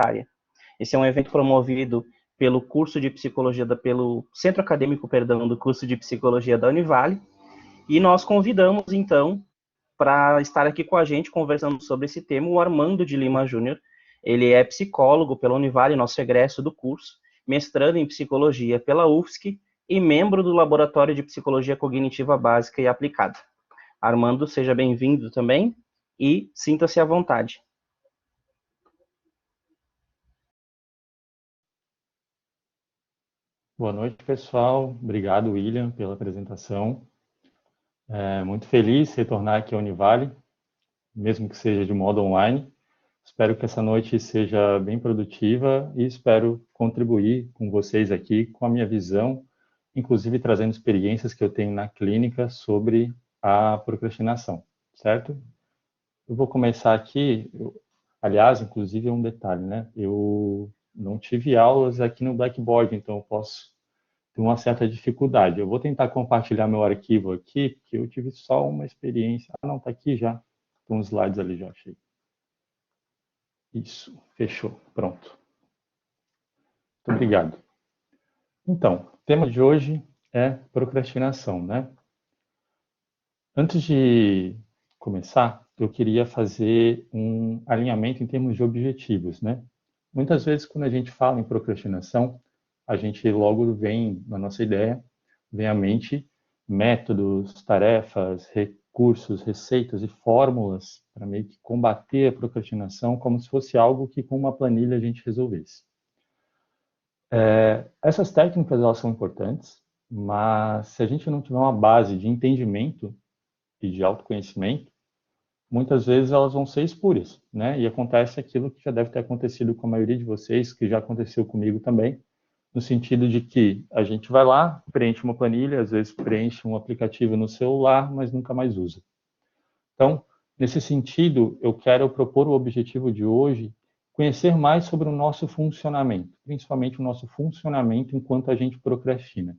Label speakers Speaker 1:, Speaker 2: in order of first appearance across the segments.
Speaker 1: Área. Esse é um evento promovido pelo curso de psicologia, pelo Centro Acadêmico, do curso de psicologia da Univale, e nós convidamos, então, para estar aqui com a gente, conversando sobre esse tema, o Armando de Lima Júnior. Ele é psicólogo pela Univale, nosso egresso do curso, mestrando em psicologia pela UFSC e membro do Laboratório de Psicologia Cognitiva Básica e Aplicada. Armando, seja bem-vindo também e sinta-se à vontade.
Speaker 2: Boa noite, pessoal. Obrigado, William, pela apresentação. Muito feliz de retornar aqui à Univale, mesmo que seja de modo online. Espero que essa noite seja bem produtiva e espero contribuir com vocês aqui com a minha visão, inclusive trazendo experiências que eu tenho na clínica sobre a procrastinação, certo? Eu vou começar aqui, aliás, inclusive é um detalhe, né? Eu não tive aulas aqui no Blackboard, então eu posso ter uma certa dificuldade. Eu vou tentar compartilhar meu arquivo aqui, porque eu tive só uma experiência. Ah, não, está aqui já. Tem uns slides ali, já achei. Isso, fechou, pronto. Muito obrigado. Então, o tema de hoje é procrastinação, né? Antes de começar, eu queria fazer um alinhamento em termos de objetivos, né? Muitas vezes, quando a gente fala em procrastinação, a gente logo vem, na nossa ideia, vem à mente métodos, tarefas, recursos, receitas e fórmulas para meio que combater a procrastinação como se fosse algo que com uma planilha a gente resolvesse. Essas técnicas, elas são importantes, mas se a gente não tiver uma base de entendimento e de autoconhecimento, muitas vezes elas vão ser espúrias, né? E acontece aquilo que já deve ter acontecido com a maioria de vocês, que já aconteceu comigo também, no sentido de que a gente vai lá, preenche uma planilha, às vezes preenche um aplicativo no celular, mas nunca mais usa. Então, nesse sentido, eu quero propor o objetivo de hoje, conhecer mais sobre o nosso funcionamento, principalmente o nosso funcionamento enquanto a gente procrastina.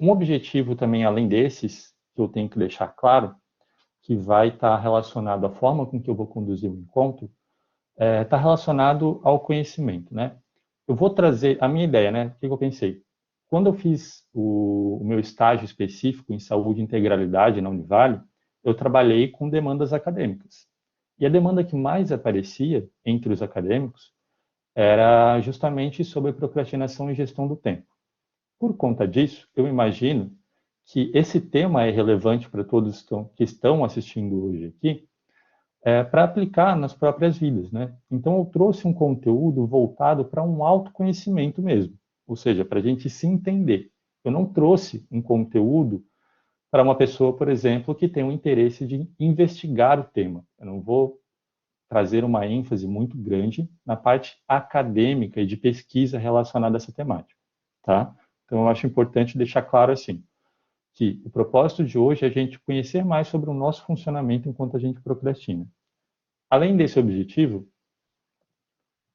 Speaker 2: Um objetivo também, além desses, que eu tenho que deixar claro, que vai estar relacionado à forma com que eu vou conduzir o encontro, está relacionado ao conhecimento, né? Eu vou trazer a minha ideia, né? O que eu pensei? Quando eu fiz o meu estágio específico em saúde e integralidade na Univale, eu trabalhei com demandas acadêmicas. E a demanda que mais aparecia entre os acadêmicos era justamente sobre procrastinação e gestão do tempo. Por conta disso, eu imagino que esse tema é relevante para todos que estão assistindo hoje aqui, para aplicar nas próprias vidas, né? Então, eu trouxe um conteúdo voltado para um autoconhecimento mesmo, ou seja, para a gente se entender. Eu não trouxe um conteúdo para uma pessoa, por exemplo, que tem o interesse de investigar o tema. Eu não vou trazer uma ênfase muito grande na parte acadêmica e de pesquisa relacionada a essa temática, tá? Então, eu acho importante deixar claro assim, que o propósito de hoje é a gente conhecer mais sobre o nosso funcionamento enquanto a gente procrastina. Além desse objetivo,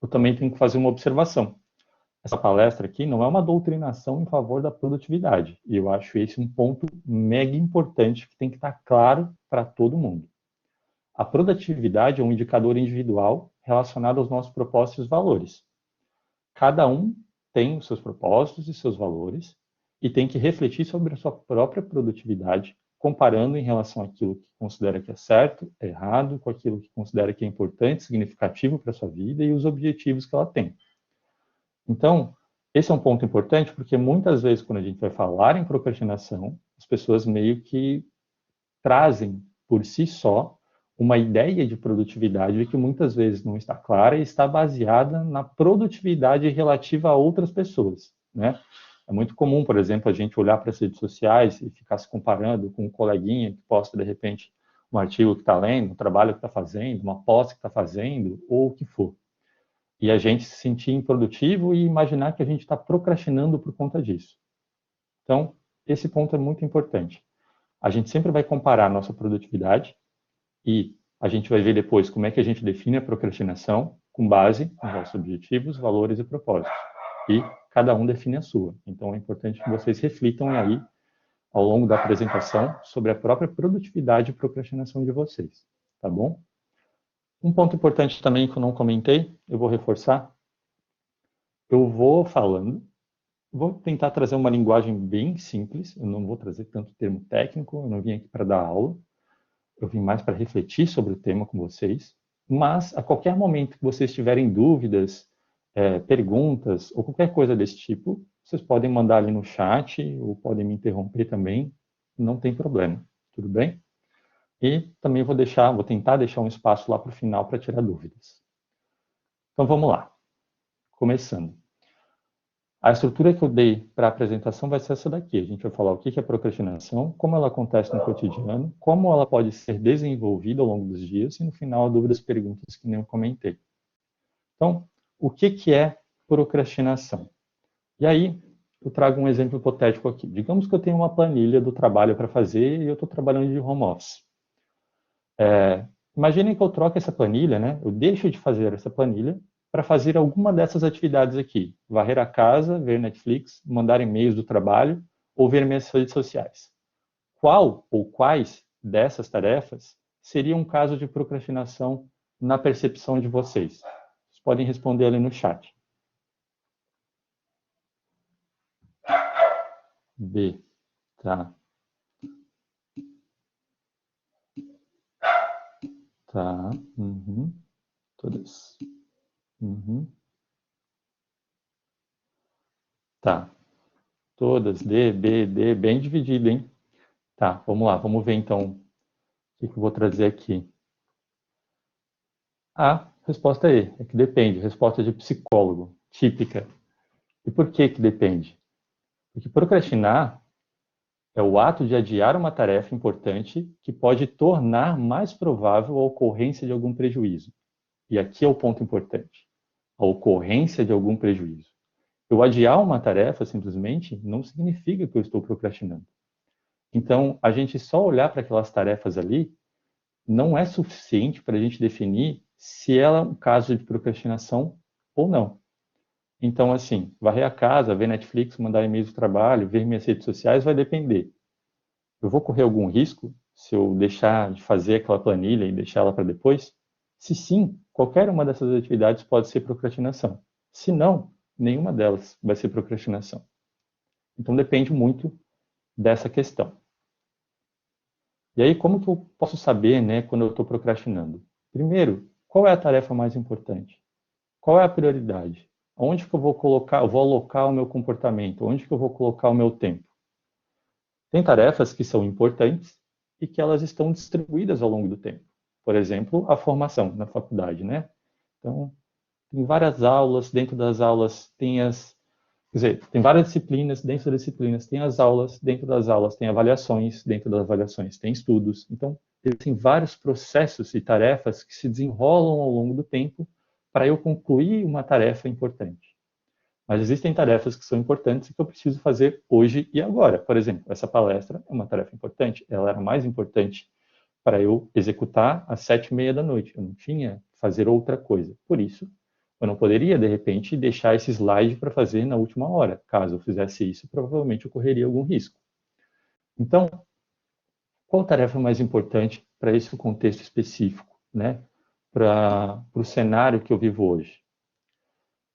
Speaker 2: eu também tenho que fazer uma observação. Essa palestra aqui não é uma doutrinação em favor da produtividade, e eu acho esse um ponto mega importante que tem que estar claro para todo mundo. A produtividade é um indicador individual relacionado aos nossos propósitos e valores. Cada um tem os seus propósitos e seus valores, e tem que refletir sobre a sua própria produtividade, comparando em relação àquilo que considera que é certo, é errado, com aquilo que considera que é importante, significativo para a sua vida e os objetivos que ela tem. Então, esse é um ponto importante porque muitas vezes quando a gente vai falar em procrastinação, as pessoas meio que trazem por si só uma ideia de produtividade que muitas vezes não está clara e está baseada na produtividade relativa a outras pessoas, né? É muito comum, por exemplo, a gente olhar para as redes sociais e ficar se comparando com um coleguinha que posta, de repente, um artigo que está lendo, um trabalho que está fazendo, uma posse que está fazendo, ou o que for. E a gente se sentir improdutivo e imaginar que a gente está procrastinando por conta disso. Então, esse ponto é muito importante. A gente sempre vai comparar a nossa produtividade e a gente vai ver depois como é que a gente define a procrastinação com base nos nossos objetivos, valores e propósitos. E cada um define a sua. Então, é importante que vocês reflitam aí, ao longo da apresentação, sobre a própria produtividade e procrastinação de vocês. Tá bom? Um ponto importante também que eu não comentei, eu vou reforçar. Eu vou falando, vou tentar trazer uma linguagem bem simples, eu não vou trazer tanto termo técnico, eu não vim aqui para dar aula, eu vim mais para refletir sobre o tema com vocês, mas a qualquer momento que vocês tiverem dúvidas, perguntas ou qualquer coisa desse tipo, vocês podem mandar ali no chat ou podem me interromper também, não tem problema, tudo bem? E também vou tentar deixar um espaço lá para o final para tirar dúvidas. Então vamos lá, começando. A estrutura que eu dei para a apresentação vai ser essa daqui. A gente vai falar o que é procrastinação, como ela acontece no cotidiano, como ela pode ser desenvolvida ao longo dos dias e, no final, dúvidas e perguntas que nem eu comentei. Então, o que é procrastinação? E aí, eu trago um exemplo hipotético aqui. Digamos que eu tenho uma planilha do trabalho para fazer e eu estou trabalhando de home office. Imaginem que eu troco essa planilha, né? Eu deixo de fazer essa planilha para fazer alguma dessas atividades aqui. Varrer a casa, ver Netflix, mandar e-mails do trabalho ou ver minhas redes sociais. Qual ou quais dessas tarefas seria um caso de procrastinação na percepção de vocês? Vocês podem responder ali no chat. B. Tá. Tá. Uhum. Todas. Uhum. Tá. Todas. D, B, D. Bem dividido, hein? Tá, vamos lá. Vamos ver então o que eu vou trazer aqui. A resposta é que depende. Resposta de psicólogo, típica. E por que que depende? Porque procrastinar é o ato de adiar uma tarefa importante que pode tornar mais provável a ocorrência de algum prejuízo. E aqui é o ponto importante. A ocorrência de algum prejuízo. Eu adiar uma tarefa simplesmente não significa que eu estou procrastinando. Então, a gente só olhar para aquelas tarefas ali não é suficiente para a gente definir se ela é um caso de procrastinação ou não. Então, assim, varrer a casa, ver Netflix, mandar e-mails do trabalho, ver minhas redes sociais, vai depender. Eu vou correr algum risco se eu deixar de fazer aquela planilha e deixar ela para depois? Se sim, qualquer uma dessas atividades pode ser procrastinação. Se não, nenhuma delas vai ser procrastinação. Então, depende muito dessa questão. E aí, como que eu posso saber, né, quando eu estou procrastinando? Primeiro, qual é a tarefa mais importante? Qual é a prioridade? Onde que eu vou colocar, eu vou alocar o meu comportamento? Onde que eu vou colocar o meu tempo? Tem tarefas que são importantes e que elas estão distribuídas ao longo do tempo. Por exemplo, a formação na faculdade, né? Então, tem várias aulas, dentro das aulas tem quer dizer, tem várias disciplinas, dentro das disciplinas tem as aulas, dentro das aulas tem avaliações, dentro das avaliações tem estudos. Então, tem vários processos e tarefas que se desenrolam ao longo do tempo para eu concluir uma tarefa importante. Mas existem tarefas que são importantes e que eu preciso fazer hoje e agora. Por exemplo, essa palestra é uma tarefa importante, ela era mais importante para eu executar às 7h30 da noite. Eu não tinha que fazer outra coisa. Por isso, eu não poderia, de repente, deixar esse slide para fazer na última hora. Caso eu fizesse isso, provavelmente ocorreria algum risco. Então, qual tarefa é mais importante para esse contexto específico, né? Para o cenário que eu vivo hoje?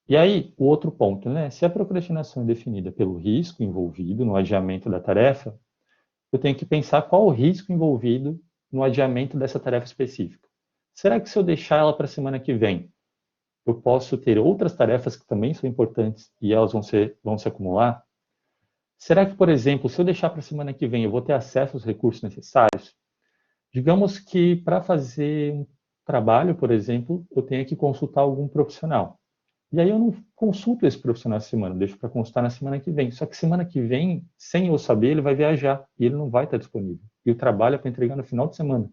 Speaker 2: E aí, o outro ponto, né? Se a procrastinação é definida pelo risco envolvido no adiamento da tarefa, eu tenho que pensar qual o risco envolvido no adiamento dessa tarefa específica. Será que se eu deixar ela para a semana que vem, eu posso ter outras tarefas que também são importantes e elas vão se acumular? Será que, por exemplo, se eu deixar para a semana que vem, eu vou ter acesso aos recursos necessários? Digamos que para fazer um trabalho, por exemplo, eu tenha que consultar algum profissional. E aí eu não consulto esse profissional essa semana, deixo para consultar na semana que vem. Só que semana que vem, sem eu saber, ele vai viajar e ele não vai estar disponível. E o trabalho é para entregar no final de semana. O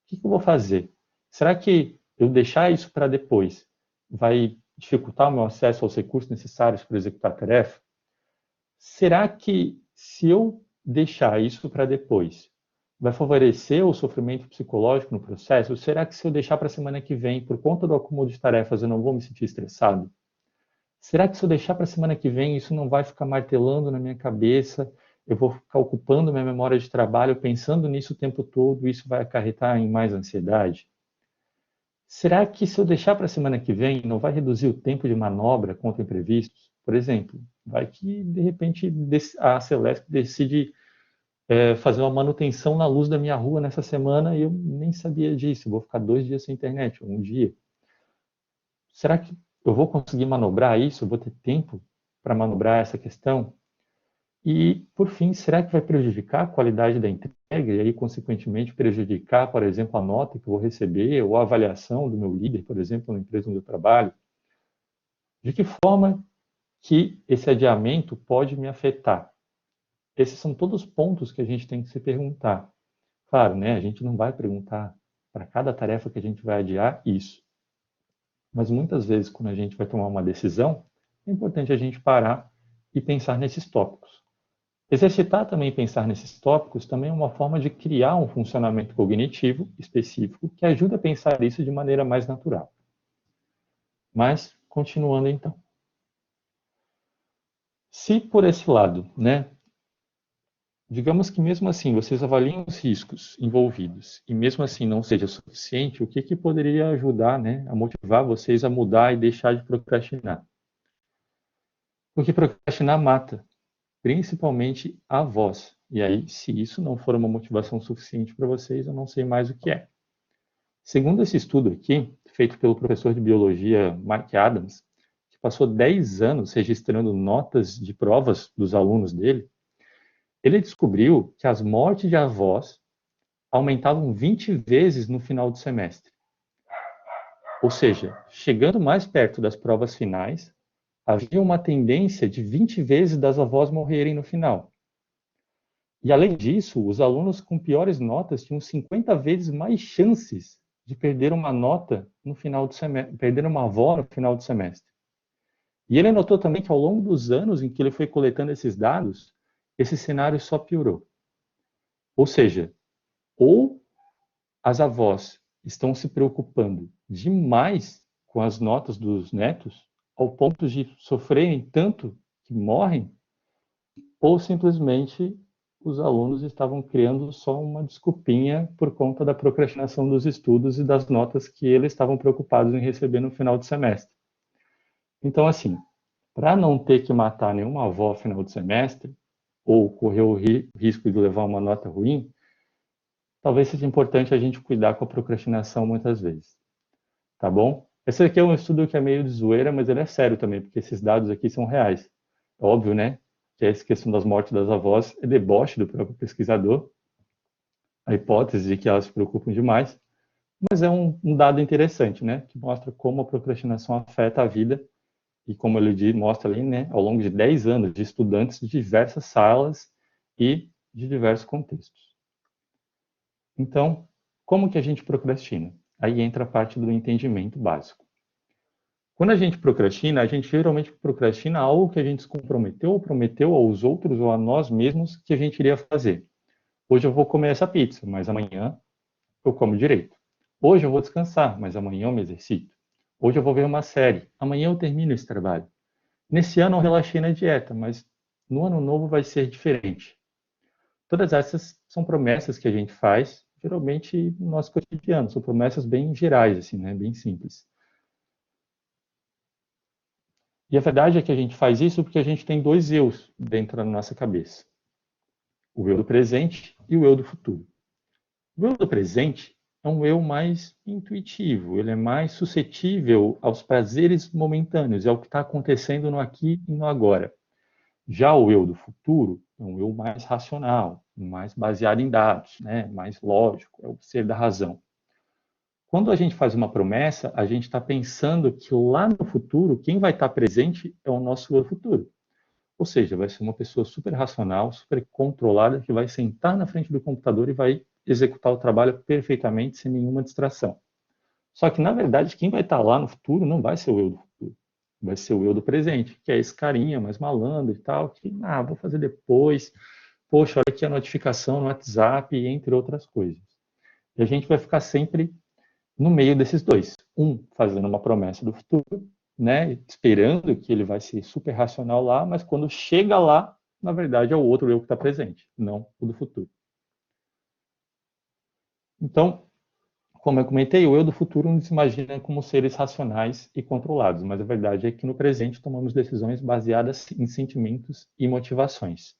Speaker 2: que eu vou fazer? Será que eu deixar isso para depois vai dificultar o meu acesso aos recursos necessários para executar a tarefa? Será que se eu deixar isso para depois, vai favorecer o sofrimento psicológico no processo? Será que se eu deixar para a semana que vem, por conta do acúmulo de tarefas, eu não vou me sentir estressado? Será que se eu deixar para a semana que vem, isso não vai ficar martelando na minha cabeça? Eu vou ficar ocupando minha memória de trabalho, pensando nisso o tempo todo, e isso vai acarretar em mais ansiedade? Será que se eu deixar para a semana que vem, não vai reduzir o tempo de manobra contra imprevistos? Por exemplo, vai que, de repente, a Celeste decide fazer uma manutenção na luz da minha rua nessa semana e eu nem sabia disso. Eu vou ficar 2 dias sem internet, ou um dia. Será que eu vou conseguir manobrar isso? Eu vou ter tempo para manobrar essa questão? E, por fim, será que vai prejudicar a qualidade da entrega e aí, consequentemente, prejudicar, por exemplo, a nota que eu vou receber ou a avaliação do meu líder, por exemplo, na empresa onde eu trabalho? De que forma que esse adiamento pode me afetar? Esses são todos pontos que a gente tem que se perguntar. Claro, né, a gente não vai perguntar para cada tarefa que a gente vai adiar isso. Mas muitas vezes, quando a gente vai tomar uma decisão, é importante a gente parar e pensar nesses tópicos. Exercitar também pensar nesses tópicos também é uma forma de criar um funcionamento cognitivo específico que ajuda a pensar isso de maneira mais natural. Mas, continuando então. Se por esse lado, né, digamos que mesmo assim vocês avaliem os riscos envolvidos e mesmo assim não seja suficiente, o que poderia ajudar, né, a motivar vocês a mudar e deixar de procrastinar? Porque procrastinar mata, principalmente a voz. E aí, se isso não for uma motivação suficiente para vocês, eu não sei mais o que é. Segundo esse estudo aqui, feito pelo professor de biologia Mark Adams, que passou 10 anos registrando notas de provas dos alunos dele, ele descobriu que as mortes de avós aumentavam 20 vezes no final do semestre. Ou seja, chegando mais perto das provas finais, havia uma tendência de 20 vezes das avós morrerem no final. E, além disso, os alunos com piores notas tinham 50 vezes mais chances de perder uma nota no final do semestre, perder uma avó no final do semestre. E ele notou também que, ao longo dos anos em que ele foi coletando esses dados, esse cenário só piorou. Ou seja, ou as avós estão se preocupando demais com as notas dos netos, ao ponto de sofrerem tanto que morrem, ou simplesmente os alunos estavam criando só uma desculpinha por conta da procrastinação dos estudos e das notas que eles estavam preocupados em receber no final do semestre. Então, assim, para não ter que matar nenhuma avó no final do semestre, ou correr o risco de levar uma nota ruim, talvez seja importante a gente cuidar com a procrastinação muitas vezes. Tá bom? Esse aqui é um estudo que é meio de zoeira, mas ele é sério também, porque esses dados aqui são reais. É óbvio, né? Que essa questão das mortes das avós é deboche do próprio pesquisador, a hipótese de que elas se preocupam demais, mas é um dado interessante, né? Que mostra como a procrastinação afeta a vida e como ele mostra ali, né? Ao longo de 10 anos de estudantes de diversas salas e de diversos contextos. Então, como que a gente procrastina? Aí entra a parte do entendimento básico. Quando a gente procrastina, a gente geralmente procrastina algo que a gente se comprometeu ou prometeu aos outros ou a nós mesmos que a gente iria fazer. Hoje eu vou comer essa pizza, mas amanhã eu como direito. Hoje eu vou descansar, mas amanhã eu me exercito. Hoje eu vou ver uma série, amanhã eu termino esse trabalho. Nesse ano eu relaxei na dieta, mas no ano novo vai ser diferente. Todas essas são promessas que a gente faz, geralmente no nosso cotidiano, são promessas bem gerais, assim, né? Bem simples. E a verdade é que a gente faz isso porque a gente tem dois eus dentro da nossa cabeça. O eu do presente e o eu do futuro. O eu do presente é um eu mais intuitivo, ele é mais suscetível aos prazeres momentâneos, é o que está acontecendo no aqui e no agora. Já o eu do futuro é um eu mais racional, mais baseado em dados, né? Mais lógico, é o ser da razão. Quando a gente faz uma promessa, a gente está pensando que lá no futuro, quem vai estar presente é o nosso eu futuro. Ou seja, vai ser uma pessoa super racional, super controlada, que vai sentar na frente do computador e vai executar o trabalho perfeitamente, sem nenhuma distração. Só que, na verdade, quem vai estar lá no futuro não vai ser o eu do futuro. Vai ser o eu do presente, que é esse carinha mais malandro e tal, que, vou fazer depois. Poxa, olha aqui a notificação no WhatsApp, entre outras coisas. E a gente vai ficar sempre no meio desses dois. Um fazendo uma promessa do futuro, né, esperando que ele vai ser super racional lá, mas quando chega lá, na verdade é o outro eu que está presente, não o do futuro. Então, como eu comentei, o eu do futuro nos imagina como seres racionais e controlados, mas a verdade é que no presente tomamos decisões baseadas em sentimentos e motivações.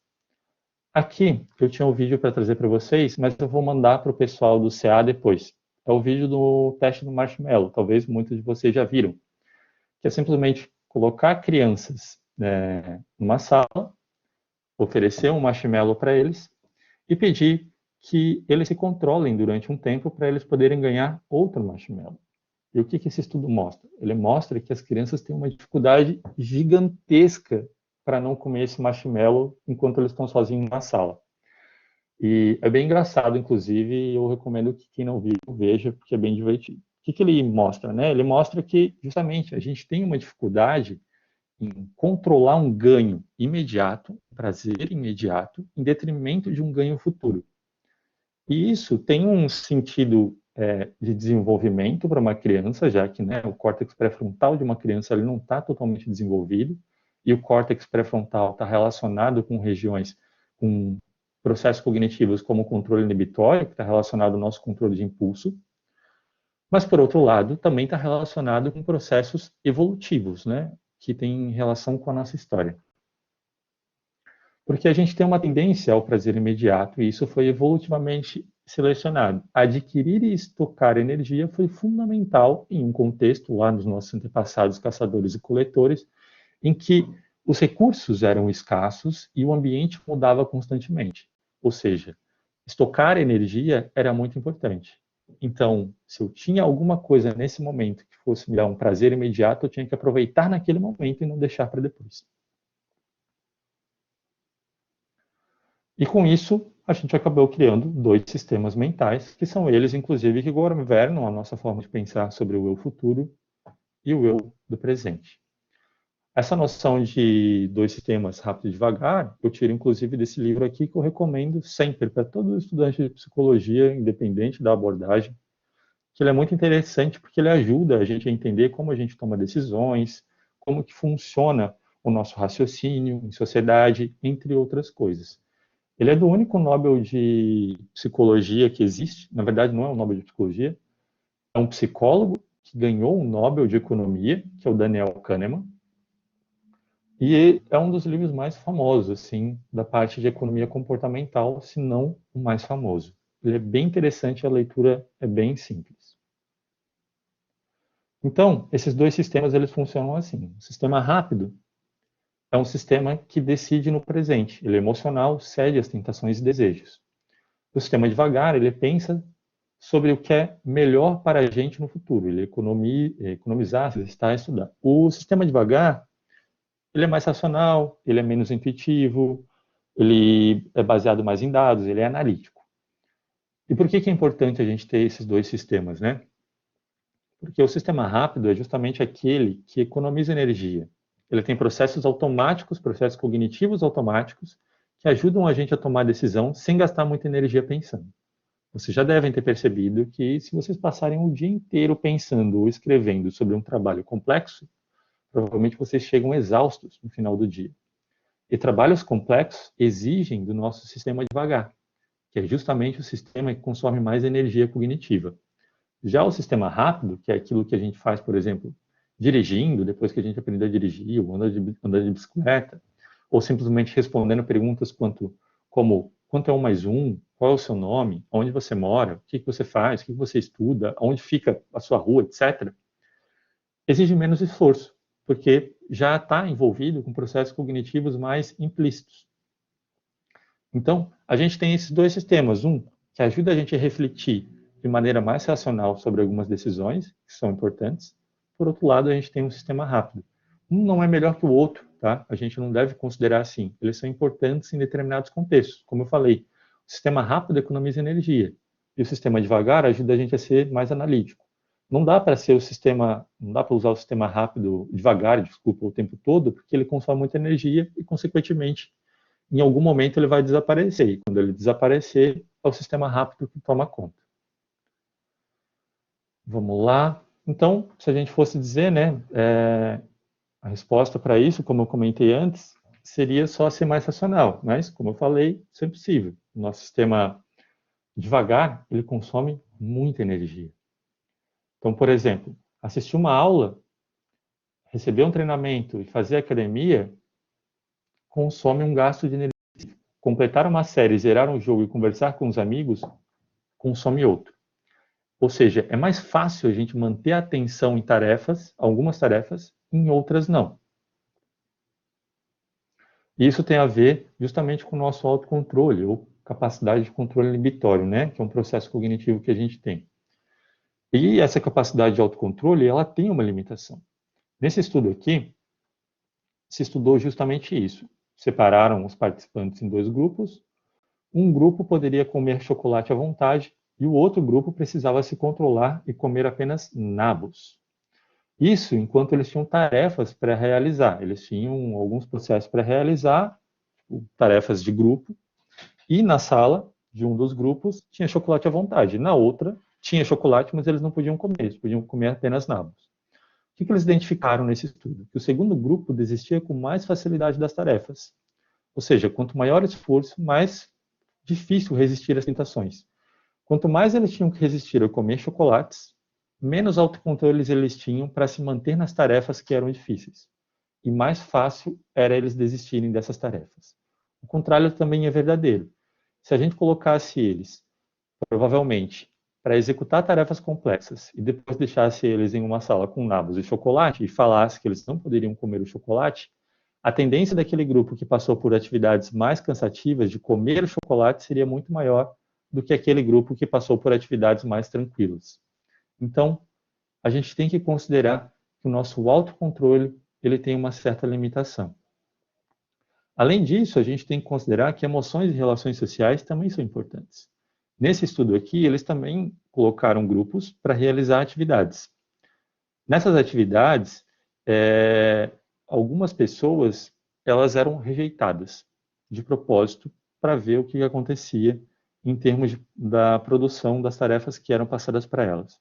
Speaker 2: Aqui eu tinha um vídeo para trazer para vocês, mas eu vou mandar para o pessoal do CA depois. É o vídeo do teste do marshmallow, talvez muitos de vocês já viram, que é simplesmente colocar crianças numa sala, oferecer um marshmallow para eles e pedir que eles se controlem durante um tempo para eles poderem ganhar outro marshmallow. E o que esse estudo mostra? Ele mostra que as crianças têm uma dificuldade gigantesca para não comer esse marshmallow enquanto eles estão sozinhos na sala. E é bem engraçado, inclusive, e eu recomendo que quem não viu veja, porque é bem divertido. O que ele mostra? Né? Ele mostra que, justamente, a gente tem uma dificuldade em controlar um ganho imediato, um prazer imediato, em detrimento de um ganho futuro. E isso tem um sentido de desenvolvimento para uma criança, já que o córtex pré-frontal de uma criança ele não está totalmente desenvolvido, e o córtex pré-frontal está relacionado com regiões, com processos cognitivos como o controle inibitório, que está relacionado ao nosso controle de impulso, mas, por outro lado, também está relacionado com processos evolutivos, que têm relação com a nossa história. Porque a gente tem uma tendência ao prazer imediato, e isso foi evolutivamente selecionado. Adquirir e estocar energia foi fundamental em um contexto, lá nos nossos antepassados caçadores e coletores, em que os recursos eram escassos e o ambiente mudava constantemente. Ou seja, estocar energia era muito importante. Então, se eu tinha alguma coisa nesse momento que fosse me dar um prazer imediato, eu tinha que aproveitar naquele momento e não deixar para depois. E com isso, a gente acabou criando dois sistemas mentais, que são eles, inclusive, que governam a nossa forma de pensar sobre o eu futuro e o eu do presente. Essa noção de dois sistemas rápido e devagar, eu tiro inclusive desse livro aqui, que eu recomendo sempre para todo estudante de psicologia, independente da abordagem, que ele é muito interessante porque ele ajuda a gente a entender como a gente toma decisões, como que funciona o nosso raciocínio em sociedade, entre outras coisas. Ele é do único Nobel de Psicologia que existe, na verdade não é um Nobel de Psicologia, é um psicólogo que ganhou um Nobel de Economia, que é o Daniel Kahneman, e é um dos livros mais famosos, assim, da parte de economia comportamental, se não o mais famoso. Ele é bem interessante, a leitura é bem simples. Então, esses dois sistemas, eles funcionam assim. O sistema rápido é um sistema que decide no presente. Ele é emocional, cede às tentações e desejos. O sistema devagar, ele pensa sobre o que é melhor para a gente no futuro. Ele economizar, exercitar, estudar. O sistema devagar, ele é mais racional, ele é menos intuitivo, ele é baseado mais em dados, ele é analítico. E por que é importante a gente ter esses dois sistemas, né? Porque o sistema rápido é justamente aquele que economiza energia. Ele tem processos automáticos, processos cognitivos automáticos, que ajudam a gente a tomar decisão sem gastar muita energia pensando. Vocês já devem ter percebido que se vocês passarem o dia inteiro pensando ou escrevendo sobre um trabalho complexo, provavelmente vocês chegam exaustos no final do dia. E trabalhos complexos exigem do nosso sistema devagar, que é justamente o sistema que consome mais energia cognitiva. Já o sistema rápido, que é aquilo que a gente faz, por exemplo, dirigindo, depois que a gente aprendeu a dirigir, ou andando de bicicleta, ou simplesmente respondendo perguntas como quanto é 1 mais 1, qual é o seu nome, onde você mora, o que você faz, o que você estuda, onde fica a sua rua, etc., exige menos esforço, porque já está envolvido com processos cognitivos mais implícitos. Então, a gente tem esses dois sistemas. Um, que ajuda a gente a refletir de maneira mais racional sobre algumas decisões, que são importantes. Por outro lado, a gente tem um sistema rápido. Um não é melhor que o outro, tá? A gente não deve considerar assim. Eles são importantes em determinados contextos. Como eu falei, o sistema rápido economiza energia. E o sistema devagar ajuda a gente a ser mais analítico. Não dá para usar o sistema rápido devagar, desculpa, o tempo todo, porque ele consome muita energia e, consequentemente, em algum momento ele vai desaparecer. E quando ele desaparecer, é o sistema rápido que toma conta. Vamos lá. Então, se a gente fosse dizer, a resposta para isso, como eu comentei antes, seria só ser mais racional. Mas, como eu falei, isso é impossível. O nosso sistema devagar, ele consome muita energia. Então, por exemplo, assistir uma aula, receber um treinamento e fazer academia consome um gasto de energia. Completar uma série, zerar um jogo e conversar com os amigos consome outro. Ou seja, é mais fácil a gente manter a atenção em tarefas, algumas tarefas, em outras não. E isso tem a ver justamente com o nosso autocontrole, ou capacidade de controle inibitório, né? Que é um processo cognitivo que a gente tem. E essa capacidade de autocontrole, ela tem uma limitação. Nesse estudo aqui, se estudou justamente isso. Separaram os participantes em dois grupos. Um grupo poderia comer chocolate à vontade e o outro grupo precisava se controlar e comer apenas nabos. Isso enquanto eles tinham tarefas para realizar. Eles tinham alguns processos para realizar, tarefas de grupo, e na sala de um dos grupos tinha chocolate à vontade. Na outra tinha chocolate, mas eles não podiam comer, eles podiam comer apenas nabos. O que eles identificaram nesse estudo? Que o segundo grupo desistia com mais facilidade das tarefas. Ou seja, quanto maior o esforço, mais difícil resistir às tentações. Quanto mais eles tinham que resistir a comer chocolates, menos autocontrole eles tinham para se manter nas tarefas que eram difíceis. E mais fácil era eles desistirem dessas tarefas. O contrário também é verdadeiro. Se a gente colocasse eles, provavelmente, para executar tarefas complexas e depois deixasse eles em uma sala com nabos e chocolate e falasse que eles não poderiam comer o chocolate, a tendência daquele grupo que passou por atividades mais cansativas de comer o chocolate seria muito maior do que aquele grupo que passou por atividades mais tranquilas. Então, a gente tem que considerar que o nosso autocontrole ele tem uma certa limitação. Além disso, a gente tem que considerar que emoções e relações sociais também são importantes. Nesse estudo aqui, eles também colocaram grupos para realizar atividades. Nessas atividades, algumas pessoas elas eram rejeitadas de propósito para ver o que acontecia em termos da produção das tarefas que eram passadas para elas.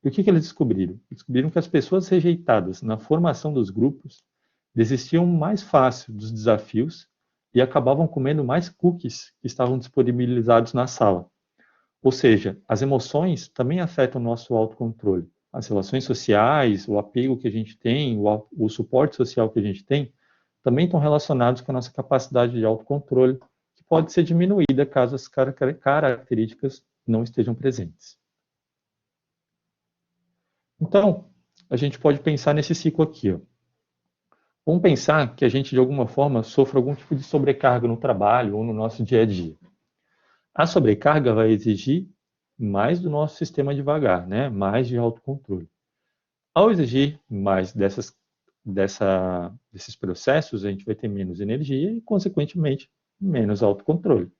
Speaker 2: E o que eles descobriram? Descobriram que as pessoas rejeitadas na formação dos grupos desistiam mais fácil dos desafios e acabavam comendo mais cookies que estavam disponibilizados na sala. Ou seja, as emoções também afetam o nosso autocontrole. As relações sociais, o apego que a gente tem, o suporte social que a gente tem, também estão relacionados com a nossa capacidade de autocontrole, que pode ser diminuída caso as características não estejam presentes. Então, a gente pode pensar nesse ciclo aqui. Ó. Vamos pensar que a gente, de alguma forma, sofre algum tipo de sobrecarga no trabalho ou no nosso dia a dia. A sobrecarga vai exigir mais do nosso sistema devagar, né? Mais de autocontrole. Ao exigir mais desses processos, a gente vai ter menos energia e, consequentemente, menos autocontrole.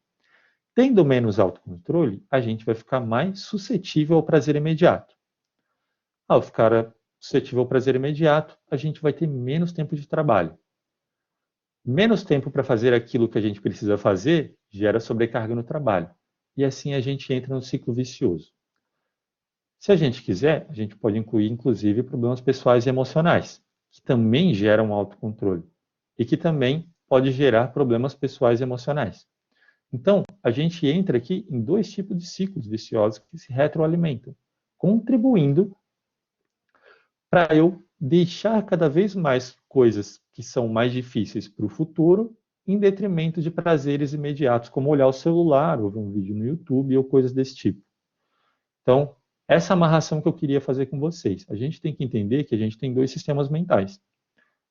Speaker 2: Tendo menos autocontrole, a gente vai ficar mais suscetível ao prazer imediato. Ao ficar suscetível ao prazer imediato, a gente vai ter menos tempo de trabalho. Menos tempo para fazer aquilo que a gente precisa fazer gera sobrecarga no trabalho. E assim a gente entra no ciclo vicioso. Se a gente quiser, a gente pode incluir, inclusive, problemas pessoais e emocionais, que também geram autocontrole e que também pode gerar problemas pessoais e emocionais. Então, a gente entra aqui em dois tipos de ciclos viciosos que se retroalimentam, contribuindo para eu deixar cada vez mais coisas que são mais difíceis para o futuro, em detrimento de prazeres imediatos, como olhar o celular, ou ver um vídeo no YouTube, ou coisas desse tipo. Então, essa amarração que eu queria fazer com vocês. A gente tem que entender que a gente tem dois sistemas mentais,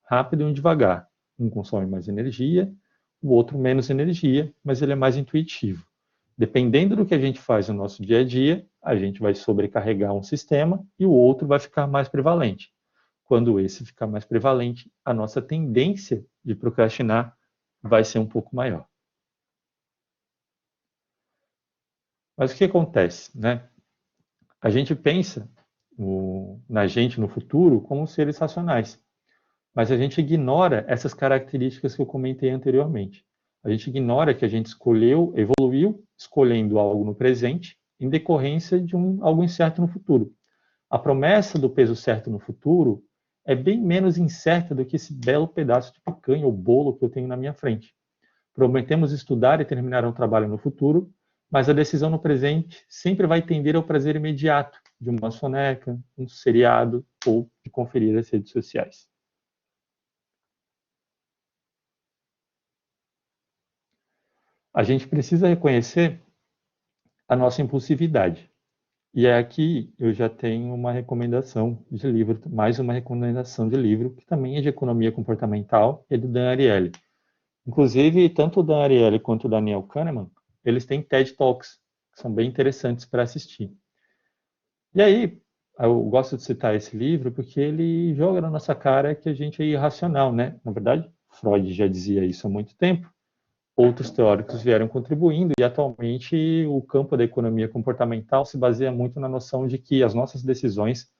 Speaker 2: rápido e um devagar. Um consome mais energia, o outro menos energia, mas ele é mais intuitivo. Dependendo do que a gente faz no nosso dia a dia, a gente vai sobrecarregar um sistema e o outro vai ficar mais prevalente. Quando esse ficar mais prevalente, a nossa tendência de procrastinar vai ser um pouco maior. Mas o que acontece, né? A gente pensa na gente no futuro como seres racionais, mas a gente ignora essas características que eu comentei anteriormente. A gente ignora que a gente evoluiu escolhendo algo no presente em decorrência de algo incerto no futuro. A promessa do peso certo no futuro é bem menos incerta do que esse belo pedaço de picanha ou bolo que eu tenho na minha frente. Prometemos estudar e terminar um trabalho no futuro, mas a decisão no presente sempre vai tender ao prazer imediato, de uma soneca, um seriado ou de conferir as redes sociais. A gente precisa reconhecer a nossa impulsividade. E aqui eu já tenho uma recomendação de livro, mais uma recomendação de livro, que também é de economia comportamental, é do Dan Ariely. Inclusive, tanto o Dan Ariely quanto o Daniel Kahneman, eles têm TED Talks, que são bem interessantes para assistir. E aí, eu gosto de citar esse livro porque ele joga na nossa cara que a gente é irracional, né? Na verdade, Freud já dizia isso há muito tempo. Outros teóricos vieram contribuindo e atualmente o campo da economia comportamental se baseia muito na noção de que as nossas decisões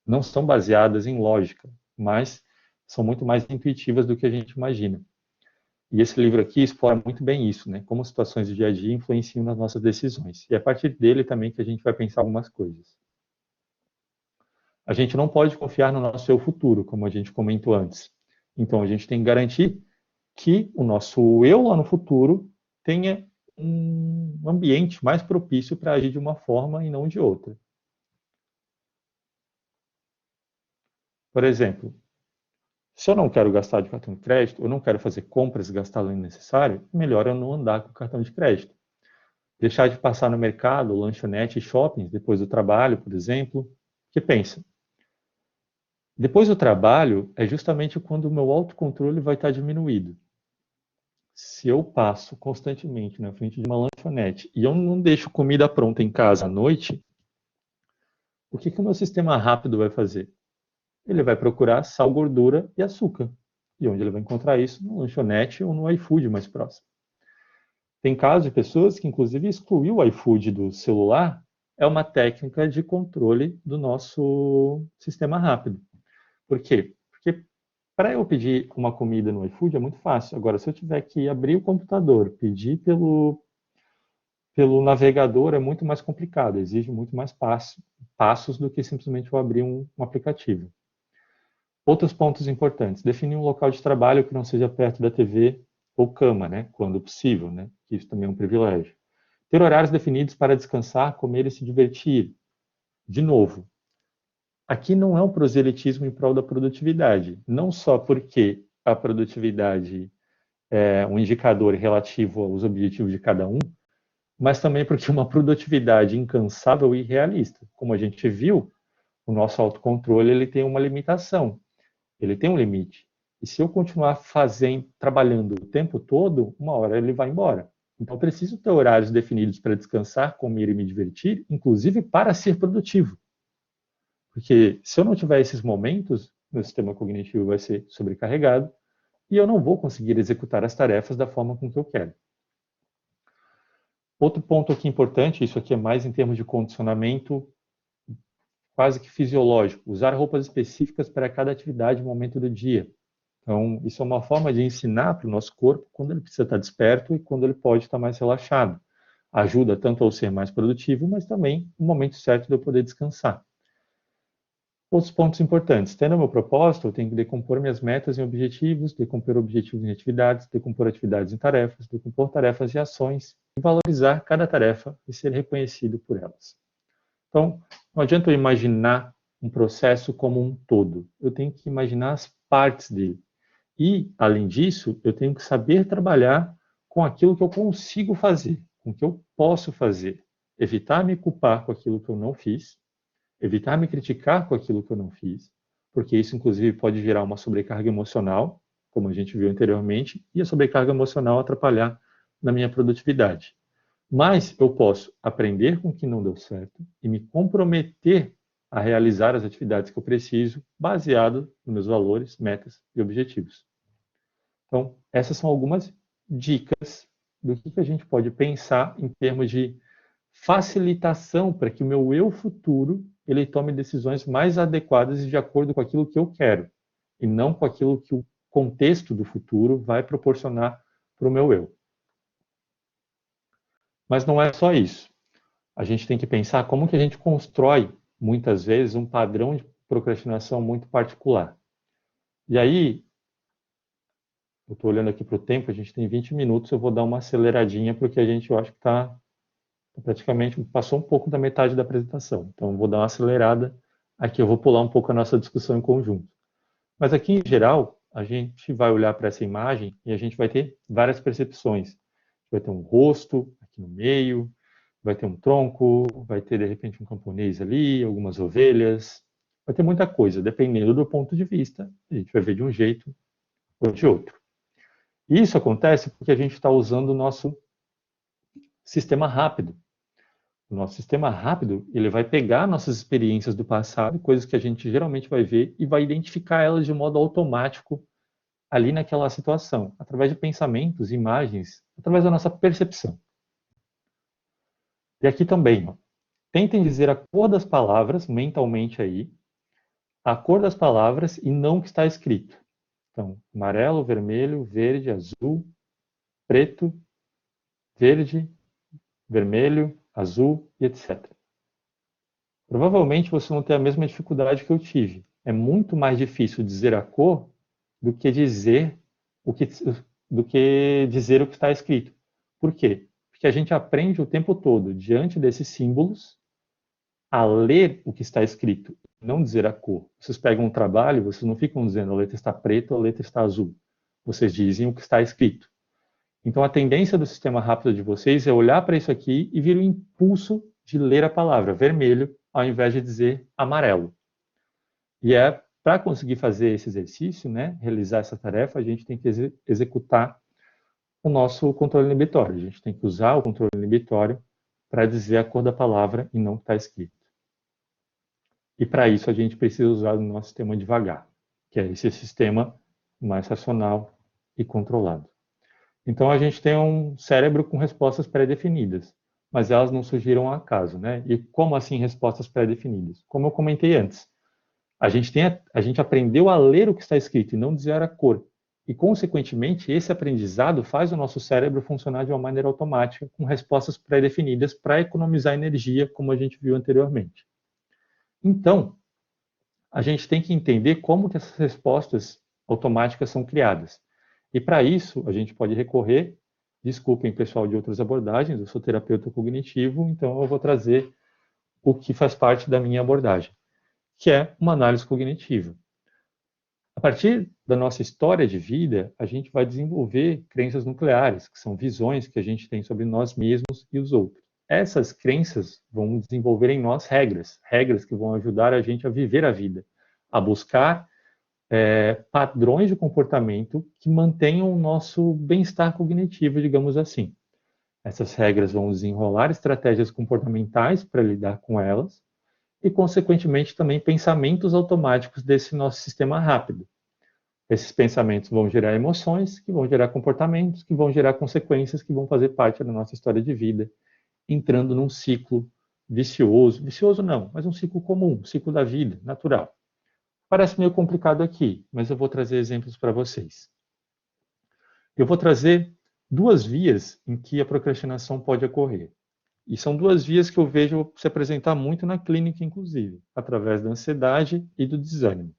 Speaker 2: não são baseadas em lógica, mas são muito mais intuitivas do que a gente imagina. E esse livro aqui explora muito bem isso, né? Como situações do dia a dia influenciam nas nossas decisões. E é a partir dele também que a gente vai pensar algumas coisas. A gente não pode confiar no nosso eu futuro, como a gente comentou antes. Então a gente tem que garantir que o nosso eu lá no futuro tenha um ambiente mais propício para agir de uma forma e não de outra. Por exemplo, se eu não quero gastar de cartão de crédito, eu não quero fazer compras e gastar além do necessário, melhor eu não andar com o cartão de crédito. Deixar de passar no mercado, lanchonete e shoppings depois do trabalho, por exemplo. Que pensa? Depois do trabalho é justamente quando o meu autocontrole vai estar diminuído. Se eu passo constantemente na frente de uma lanchonete e eu não deixo comida pronta em casa à noite, o que o meu sistema rápido vai fazer? Ele vai procurar sal, gordura e açúcar. E onde ele vai encontrar isso? Na lanchonete ou no iFood mais próximo. Tem casos de pessoas que, inclusive, excluiu o iFood do celular, é uma técnica de controle do nosso sistema rápido. Por quê? Porque para eu pedir uma comida no iFood é muito fácil. Agora, se eu tiver que abrir o computador, pedir pelo navegador, é muito mais complicado, exige muito mais passos do que simplesmente eu abrir um aplicativo. Outros pontos importantes. Definir um local de trabalho que não seja perto da TV ou cama, né? Quando possível, né? Isso também é um privilégio. Ter horários definidos para descansar, comer e se divertir. De novo, aqui não é um proselitismo em prol da produtividade. Não só porque a produtividade é um indicador relativo aos objetivos de cada um, mas também porque uma produtividade incansável e realista. Como a gente viu, o nosso autocontrole ele tem uma limitação, ele tem um limite. E se eu continuar trabalhando o tempo todo, uma hora ele vai embora. Então, eu preciso ter horários definidos para descansar, comer e me divertir, inclusive para ser produtivo. Porque se eu não tiver esses momentos, meu sistema cognitivo vai ser sobrecarregado e eu não vou conseguir executar as tarefas da forma com que eu quero. Outro ponto aqui importante, isso aqui é mais em termos de condicionamento quase que fisiológico, usar roupas específicas para cada atividade e momento do dia. Então, isso é uma forma de ensinar para o nosso corpo quando ele precisa estar desperto e quando ele pode estar mais relaxado. Ajuda tanto ao ser mais produtivo, mas também o momento certo de eu poder descansar. Outros pontos importantes. Tendo o meu propósito, eu tenho que decompor minhas metas em objetivos, decompor objetivos em atividades, decompor atividades em tarefas, decompor tarefas em ações e valorizar cada tarefa e ser reconhecido por elas. Então, não adianta eu imaginar um processo como um todo. Eu tenho que imaginar as partes dele. E, além disso, eu tenho que saber trabalhar com aquilo que eu consigo fazer, com o que eu posso fazer. Evitar me culpar com aquilo que eu não fiz, evitar me criticar com aquilo que eu não fiz, porque isso, inclusive, pode gerar uma sobrecarga emocional, como a gente viu anteriormente, e a sobrecarga emocional atrapalhar na minha produtividade. Mas eu posso aprender com o que não deu certo e me comprometer a realizar as atividades que eu preciso, baseado nos meus valores, metas e objetivos. Então, essas são algumas dicas do que a gente pode pensar em termos de facilitação para que o meu eu futuro ele tome decisões mais adequadas e de acordo com aquilo que eu quero, e não com aquilo que o contexto do futuro vai proporcionar para o meu eu. Mas não é só isso. A gente tem que pensar como que a gente constrói, muitas vezes, um padrão de procrastinação muito particular. E aí, eu estou olhando aqui para o tempo, a gente tem 20 minutos, eu vou dar uma aceleradinha, porque a gente, eu acho que está Praticamente passou um pouco da metade da apresentação. Então, vou dar uma acelerada. Aqui eu vou pular um pouco a nossa discussão em conjunto. Mas aqui, em geral, a gente vai olhar para essa imagem e a gente vai ter várias percepções. Vai ter um rosto aqui no meio, vai ter um tronco, vai ter, de repente, um camponês ali, algumas ovelhas. Vai ter muita coisa. Dependendo do ponto de vista, a gente vai ver de um jeito ou de outro. E isso acontece porque a gente está usando o nosso sistema rápido. O nosso sistema rápido, ele vai pegar nossas experiências do passado, coisas que a gente geralmente vai ver, e vai identificar elas de modo automático ali naquela situação, através de pensamentos, imagens, através da nossa percepção. E aqui também, ó, tentem dizer a cor das palavras mentalmente aí, a cor das palavras e não o que está escrito. Então, amarelo, vermelho, verde, azul, preto, verde, vermelho, azul e etc. Provavelmente você não tem a mesma dificuldade que eu tive. É muito mais difícil dizer a cor do que dizer o que está escrito. Por quê? Porque a gente aprende o tempo todo, diante desses símbolos, a ler o que está escrito, não dizer a cor. Vocês pegam um trabalho, vocês não ficam dizendo a letra está preta ou a letra está azul. Vocês dizem o que está escrito. Então, a tendência do sistema rápido de vocês é olhar para isso aqui e vir o impulso de ler a palavra vermelho, ao invés de dizer amarelo. E para conseguir fazer esse exercício, né, realizar essa tarefa, a gente tem que executar o nosso controle inibitório. A gente tem que usar o controle inibitório para dizer a cor da palavra e não o que está escrito. E para isso a gente precisa usar o nosso sistema devagar, que é esse sistema mais racional e controlado. Então a gente tem um cérebro com respostas pré-definidas, mas elas não surgiram ao acaso, né? E como assim respostas pré-definidas? Como eu comentei antes, a gente aprendeu a ler o que está escrito e não dizer a cor. E, consequentemente, esse aprendizado faz o nosso cérebro funcionar de uma maneira automática, com respostas pré-definidas para economizar energia, como a gente viu anteriormente. Então, a gente tem que entender como que essas respostas automáticas são criadas. E para isso, a gente pode recorrer, desculpem pessoal de outras abordagens, eu sou terapeuta cognitivo, então eu vou trazer o que faz parte da minha abordagem, que é uma análise cognitiva. A partir da nossa história de vida, a gente vai desenvolver crenças nucleares, que são visões que a gente tem sobre nós mesmos e os outros. Essas crenças vão desenvolver em nós regras, regras que vão ajudar a gente a viver a vida, a buscar padrões de comportamento que mantenham o nosso bem-estar cognitivo, digamos assim. Essas regras vão desenrolar estratégias comportamentais para lidar com elas e, consequentemente, também pensamentos automáticos desse nosso sistema rápido. Esses pensamentos vão gerar emoções, que vão gerar comportamentos, que vão gerar consequências que vão fazer parte da nossa história de vida, entrando num ciclo vicioso. Vicioso não, mas um ciclo comum, um ciclo da vida, natural. Parece meio complicado aqui, mas eu vou trazer exemplos para vocês. Eu vou trazer duas vias em que a procrastinação pode ocorrer. E são duas vias que eu vejo se apresentar muito na clínica, inclusive, através da ansiedade e do desânimo.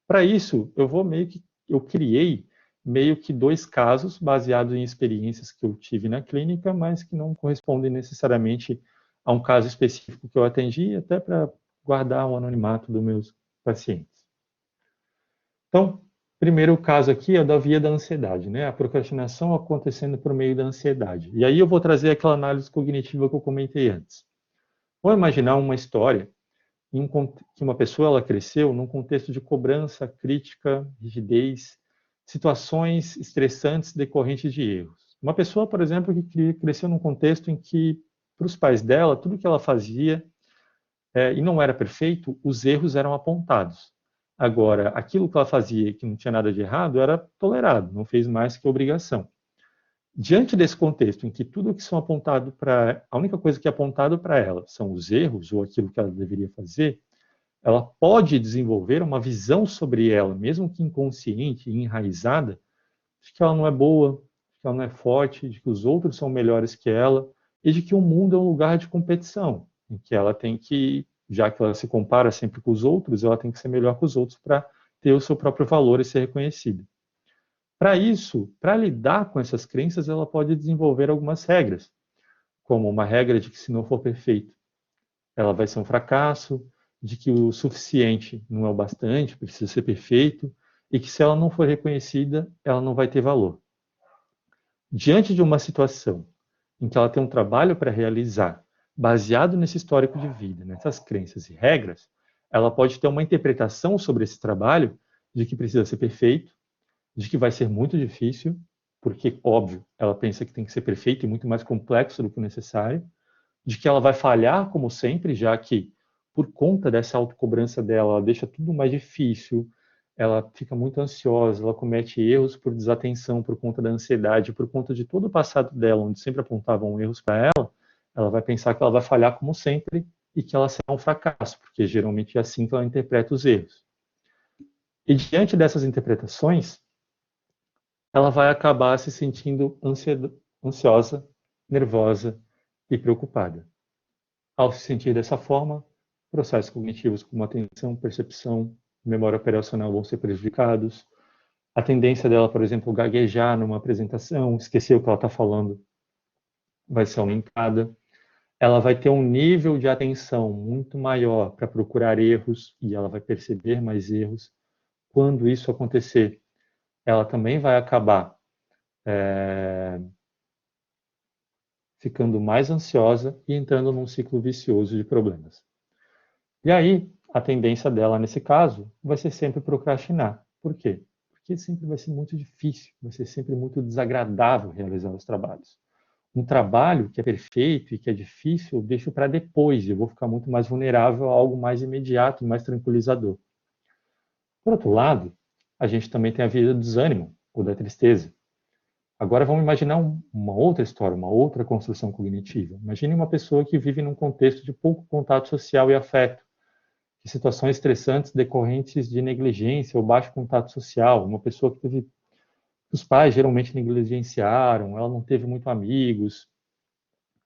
Speaker 2: Para isso, eu criei meio que dois casos baseados em experiências que eu tive na clínica, mas que não correspondem necessariamente a um caso específico que eu atendi, até para guardar o anonimato dos meus pacientes. Então, primeiro caso aqui é da via da ansiedade, né? A procrastinação acontecendo por meio da ansiedade. E aí eu vou trazer aquela análise cognitiva que eu comentei antes. Vou imaginar uma história em que uma pessoa ela cresceu num contexto de cobrança, crítica, rigidez, situações estressantes decorrentes de erros. Uma pessoa, por exemplo, que cresceu num contexto em que, para os pais dela, tudo que ela fazia e não era perfeito, os erros eram apontados. Agora, aquilo que ela fazia que não tinha nada de errado era tolerado, não fez mais que obrigação. Diante desse contexto em que tudo que são apontado para a única coisa que é apontado para ela são os erros ou aquilo que ela deveria fazer, ela pode desenvolver uma visão sobre ela, mesmo que inconsciente e enraizada, de que ela não é boa, de que ela não é forte, de que os outros são melhores que ela e de que o mundo é um lugar de competição, em que ela tem que, já que ela se compara sempre com os outros, ela tem que ser melhor que os outros para ter o seu próprio valor e ser reconhecida. Para isso, para lidar com essas crenças, ela pode desenvolver algumas regras. como uma regra de que se não for perfeito, ela vai ser um fracasso, de que o suficiente não é o bastante, precisa ser perfeito, e que se ela não for reconhecida, ela não vai ter valor. Diante de uma situação em que ela tem um trabalho para realizar, baseado nesse histórico de vida, nessas crenças e regras, ela pode ter uma interpretação sobre esse trabalho de que precisa ser perfeito, de que vai ser muito difícil, porque, óbvio, ela pensa que tem que ser perfeito e muito mais complexo do que o necessário, de que ela vai falhar como sempre, já que, por conta dessa autocobrança dela, ela deixa tudo mais difícil, ela fica muito ansiosa, ela comete erros por desatenção, por conta da ansiedade, por conta de todo o passado dela, onde sempre apontavam erros para ela vai pensar que ela vai falhar como sempre e que ela será um fracasso, porque geralmente é assim que ela interpreta os erros. E diante dessas interpretações, ela vai acabar se sentindo ansiosa, nervosa e preocupada. Ao se sentir dessa forma, processos cognitivos como atenção, percepção, memória operacional vão ser prejudicados. A tendência dela, por exemplo, gaguejar numa apresentação, esquecer o que ela está falando, vai ser aumentada. Ela vai ter um nível de atenção muito maior para procurar erros e ela vai perceber mais erros. Quando isso acontecer, ela também vai acabar ficando mais ansiosa e entrando num ciclo vicioso de problemas. E aí, a tendência dela, nesse caso, vai ser sempre procrastinar. Por quê? Porque sempre vai ser muito difícil, vai ser sempre muito desagradável realizar os trabalhos. Um trabalho que é perfeito e que é difícil, eu deixo para depois, eu vou ficar muito mais vulnerável a algo mais imediato, mais tranquilizador. Por outro lado, a gente também tem a vida do desânimo, ou da tristeza. Agora vamos imaginar uma outra história, uma outra construção cognitiva. Imagine uma pessoa que vive num contexto de pouco contato social e afeto, de situações estressantes decorrentes de negligência ou baixo contato social, uma pessoa que teve os pais geralmente negligenciaram, ela não teve muito amigos,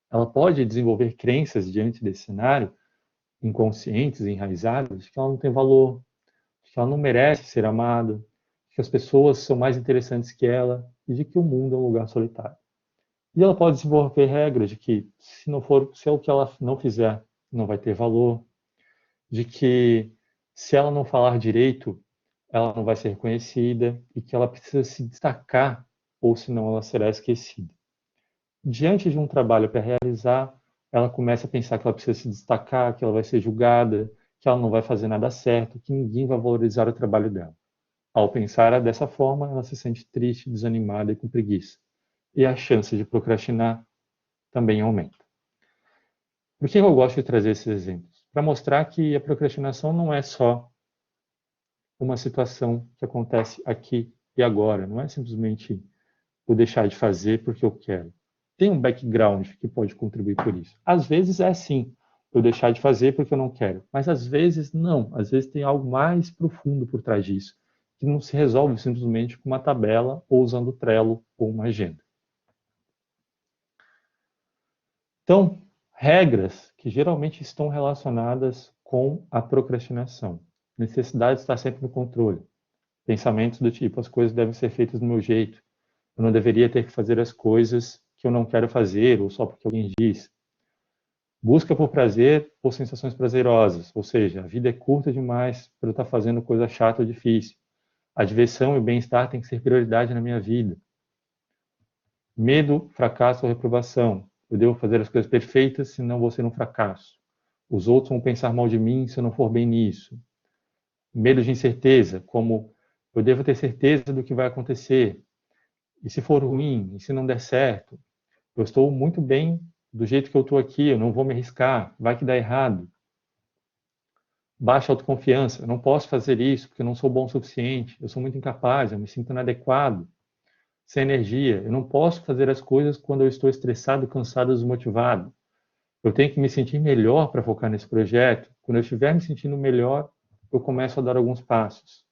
Speaker 2: ela pode desenvolver crenças diante desse cenário, inconscientes, enraizadas, de que ela não tem valor, de que ela não merece ser amada, de que as pessoas são mais interessantes que ela e de que o mundo é um lugar solitário. E ela pode desenvolver regras de que se é o que ela não fizer, não vai ter valor, de que se ela não falar direito, ela não vai ser reconhecida e que ela precisa se destacar, ou senão ela será esquecida. Diante de um trabalho para realizar, ela começa a pensar que ela precisa se destacar, que ela vai ser julgada, que ela não vai fazer nada certo, que ninguém vai valorizar o trabalho dela. Ao pensar dessa forma, ela se sente triste, desanimada e com preguiça. E a chance de procrastinar também aumenta. Por que eu gosto de trazer esses exemplos? Para mostrar que a procrastinação não é só uma situação que acontece aqui e agora, não é simplesmente eu deixar de fazer porque eu quero. Tem um background que pode contribuir por isso. Às vezes é sim, eu deixar de fazer porque eu não quero, mas às vezes não, às vezes tem algo mais profundo por trás disso, que não se resolve simplesmente com uma tabela ou usando o Trello ou uma agenda. Então, regras que geralmente estão relacionadas com a procrastinação. Necessidade de estar sempre no controle. Pensamentos do tipo, as coisas devem ser feitas do meu jeito. Eu não deveria ter que fazer as coisas que eu não quero fazer, ou só porque alguém diz. Busca por prazer ou sensações prazerosas. Ou seja, a vida é curta demais para eu estar fazendo coisa chata ou difícil. A diversão e o bem-estar têm que ser prioridade na minha vida. Medo, fracasso ou reprovação. Eu devo fazer as coisas perfeitas, senão vou ser um fracasso. Os outros vão pensar mal de mim se eu não for bem nisso. Medo de incerteza, como eu devo ter certeza do que vai acontecer. E se for ruim? E se não der certo? Eu estou muito bem do jeito que eu estou aqui, eu não vou me arriscar, vai que dá errado. Baixa autoconfiança, eu não posso fazer isso porque eu não sou bom o suficiente, eu sou muito incapaz, eu me sinto inadequado. Sem energia, eu não posso fazer as coisas quando eu estou estressado, cansado, desmotivado. Eu tenho que me sentir melhor para focar nesse projeto. Quando eu estiver me sentindo melhor, eu começo a dar alguns passos.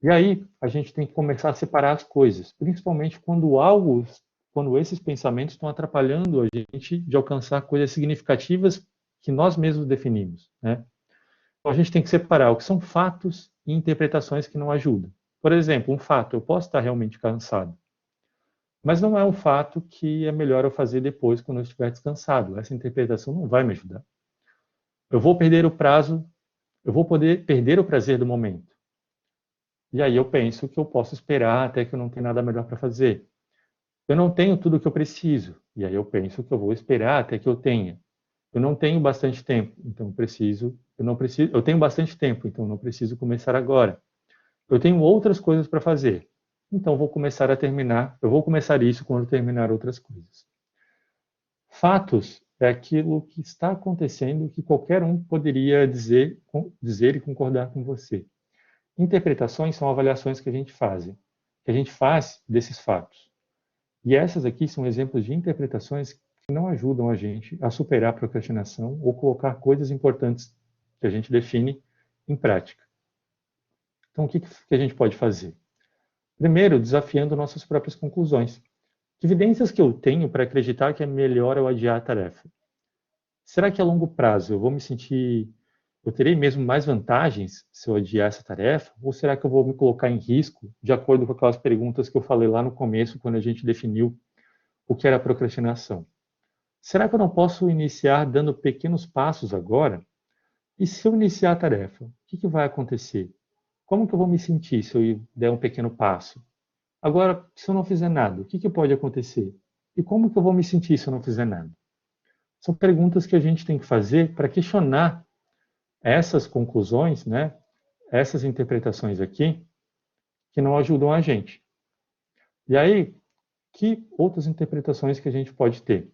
Speaker 2: E aí, a gente tem que começar a separar as coisas, principalmente quando esses pensamentos estão atrapalhando a gente de alcançar coisas significativas que nós mesmos definimos, né? Então, a gente tem que separar o que são fatos e interpretações que não ajudam. Por exemplo, um fato, eu posso estar realmente cansado, Mas não é um fato que é melhor eu fazer depois, quando eu estiver descansado. Essa interpretação não vai me ajudar. Eu vou perder o prazo, eu vou poder perder o prazer do momento. E aí eu penso que eu posso esperar até que eu não tenho nada melhor para fazer. Eu não tenho tudo o que eu preciso. E aí eu penso que eu vou esperar até que eu tenha. Eu não tenho bastante tempo, então eu tenho bastante tempo, então não preciso começar agora. Eu tenho outras coisas para fazer. Então eu vou começar isso quando terminar outras coisas. Fatos é aquilo que está acontecendo que qualquer um poderia dizer e concordar com você. Interpretações são avaliações que a gente faz desses fatos. E essas aqui são exemplos de interpretações que não ajudam a gente a superar a procrastinação ou colocar coisas importantes que a gente define em prática. Então, o que a gente pode fazer? Primeiro, desafiando nossas próprias conclusões. Que evidências que eu tenho para acreditar que é melhor eu adiar a tarefa? Será que a longo prazo eu terei mesmo mais vantagens se eu adiar essa tarefa? Ou será que eu vou me colocar em risco, de acordo com aquelas perguntas que eu falei lá no começo, quando a gente definiu o que era procrastinação? Será que eu não posso iniciar dando pequenos passos agora? E se eu iniciar a tarefa, o que vai acontecer? Como que eu vou me sentir se eu der um pequeno passo? Agora, se eu não fizer nada, o que pode acontecer? E como que eu vou me sentir se eu não fizer nada? São perguntas que a gente tem que fazer para questionar essas conclusões, né? Essas interpretações aqui, que não ajudam a gente. E aí, que outras interpretações que a gente pode ter?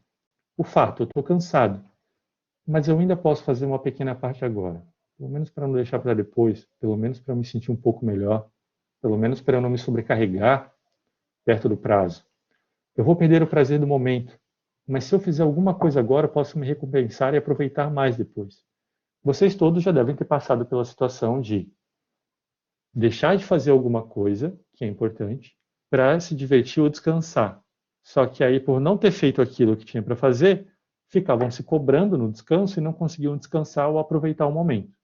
Speaker 2: O fato, eu estou cansado, mas eu ainda posso fazer uma pequena parte agora. Pelo menos para não deixar para depois, pelo menos para me sentir um pouco melhor, pelo menos para eu não me sobrecarregar perto do prazo. Eu vou perder o prazer do momento, mas se eu fizer alguma coisa agora, eu posso me recompensar e aproveitar mais depois. Vocês todos já devem ter passado pela situação de deixar de fazer alguma coisa, que é importante, para se divertir ou descansar. Só que aí, por não ter feito aquilo que tinha para fazer, ficavam se cobrando no descanso e não conseguiam descansar ou aproveitar o momento.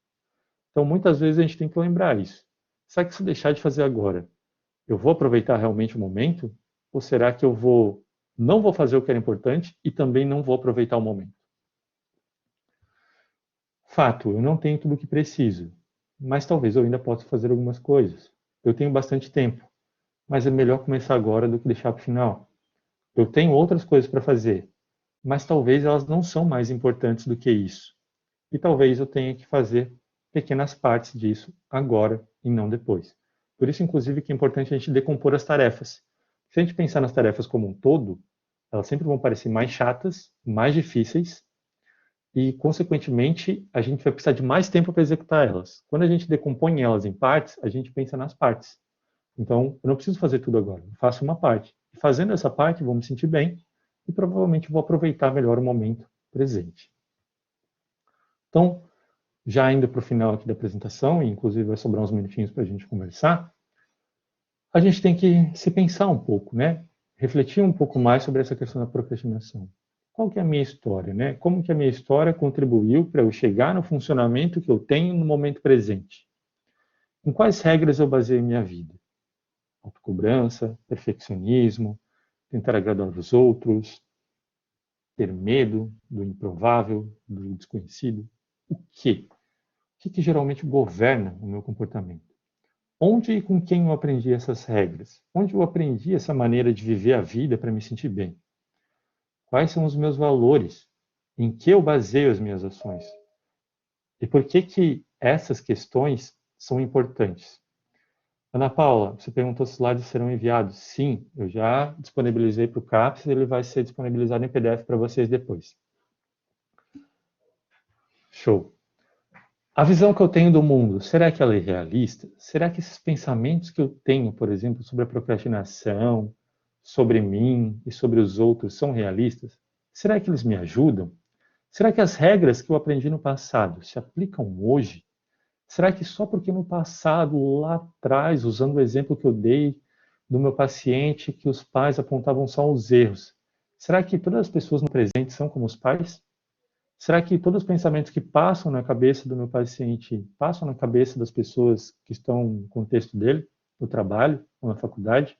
Speaker 2: Então, muitas vezes a gente tem que lembrar isso. Será que se eu deixar de fazer agora, eu vou aproveitar realmente o momento? Ou será que não vou fazer o que era importante e também não vou aproveitar o momento? Fato, eu não tenho tudo o que preciso, mas talvez eu ainda possa fazer algumas coisas. Eu tenho bastante tempo, mas é melhor começar agora do que deixar para o final. Eu tenho outras coisas para fazer, mas talvez elas não são mais importantes do que isso. E talvez eu tenha que fazer pequenas partes disso agora e não depois. Por isso, inclusive, que é importante a gente decompor as tarefas. Se a gente pensar nas tarefas como um todo, elas sempre vão parecer mais chatas, mais difíceis e, consequentemente, a gente vai precisar de mais tempo para executar elas. Quando a gente decompõe elas em partes, a gente pensa nas partes. Então, eu não preciso fazer tudo agora, eu faço uma parte. E fazendo essa parte, vou me sentir bem e provavelmente vou aproveitar melhor o momento presente. Então, já indo para o final aqui da apresentação, e inclusive vai sobrar uns minutinhos para a gente conversar, a gente tem que se pensar um pouco, né? Refletir um pouco mais sobre essa questão da procrastinação. Qual que é a minha história, né? Como que a minha história contribuiu para eu chegar no funcionamento que eu tenho no momento presente? Em quais regras eu baseio minha vida? Autocobrança, perfeccionismo, tentar agradar os outros, ter medo do improvável, do desconhecido. O quê? O que geralmente governa o meu comportamento? Onde e com quem eu aprendi essas regras? Onde eu aprendi essa maneira de viver a vida para me sentir bem? Quais são os meus valores? Em que eu baseio as minhas ações? E por que essas questões são importantes? Ana Paula, você perguntou se os slides serão enviados. Sim, eu já disponibilizei para o CAPS e ele vai ser disponibilizado em PDF para vocês depois. Show. A visão que eu tenho do mundo, será que ela é realista? Será que esses pensamentos que eu tenho, por exemplo, sobre a procrastinação, sobre mim e sobre os outros são realistas? Será que eles me ajudam? Será que as regras que eu aprendi no passado se aplicam hoje? Será que só porque no passado, lá atrás, usando o exemplo que eu dei do meu paciente, que os pais apontavam só os erros, será que todas as pessoas no presente são como os pais? Será que todos os pensamentos que passam na cabeça do meu paciente passam na cabeça das pessoas que estão no contexto dele, no trabalho ou na faculdade?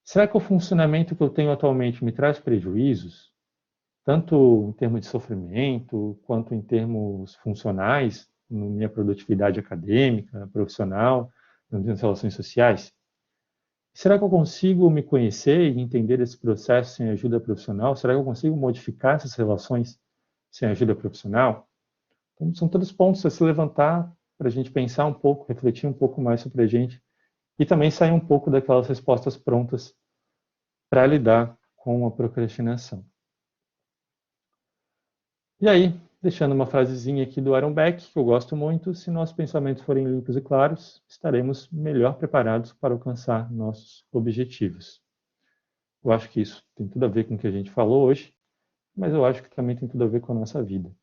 Speaker 2: Será que o funcionamento que eu tenho atualmente me traz prejuízos, tanto em termos de sofrimento, quanto em termos funcionais, na minha produtividade acadêmica, profissional, nas minhas relações sociais? Será que eu consigo me conhecer e entender esse processo sem ajuda profissional? Será que eu consigo modificar essas relações sem ajuda profissional? Então, são todos pontos a se levantar para a gente pensar um pouco, refletir um pouco mais sobre a gente e também sair um pouco daquelas respostas prontas para lidar com a procrastinação. E aí, deixando uma frasezinha aqui do Aaron Beck, que eu gosto muito: se nossos pensamentos forem limpos e claros, estaremos melhor preparados para alcançar nossos objetivos. Eu acho que isso tem tudo a ver com o que a gente falou hoje, mas eu acho que também tem tudo a ver com a nossa vida.